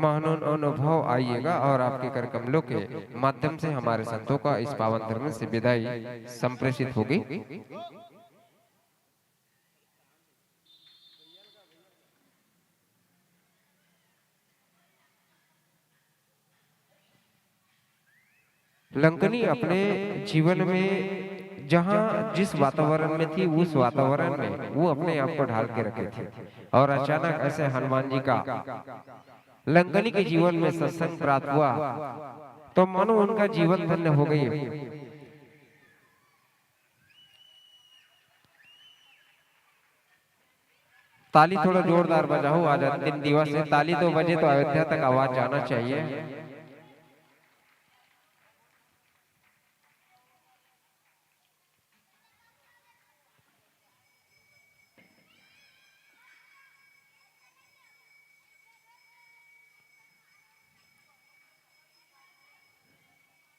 महान अनुभव आइएगा और आपके कर कमलों के माध्यम से हमारे संतों का इस पावन धर्म से विदाई संप्रेषित होगी। लंकनी अपने जीवन में जहां जिस वातावरण में थी उस वातावरण में वो अपने आप को ढाल के रखे थे और अचानक ऐसे हनुमान जी का लंकनी के जीवन में सत्संग प्राप्त हुआ तो मानो उनका जीवन धन्य हो गई। ताली थोड़ा जोरदार बजाओ। आज अंतिम दिवस है, ताली 2 बजे तो अयोध्या तक आवाज जाना चाहिए।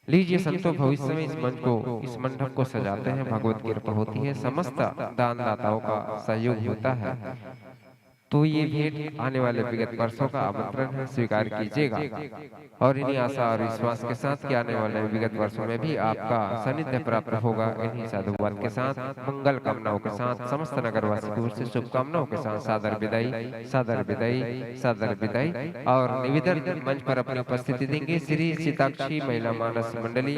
लीजिए संतों भविष्य में इस मंच को इस मंडप को सजाते हैं, भगवत कृपा होती है, समस्त दानदाताओं का सहयोग होता है। तो ये भेंट आने वाले विगत वर्षों का आमंत्रण है, स्वीकार कीजिएगा। और इन्हीं आशा और विश्वास के साथ कि आने वाले विगत वर्षों में भी आपका सानिध्य प्राप्त होगा। इन्हीं साधुवाद के साथ मंगल कामनाओं के साथ समस्त नगरवासी की ओर से शुभकामनाओं के साथ सादर विदाई, सादर विदाई, सादर विदाई। और निवेदन मंच पर अपनी उपस्थिति देंगे श्री सीताक्षी महिला मानस मंडली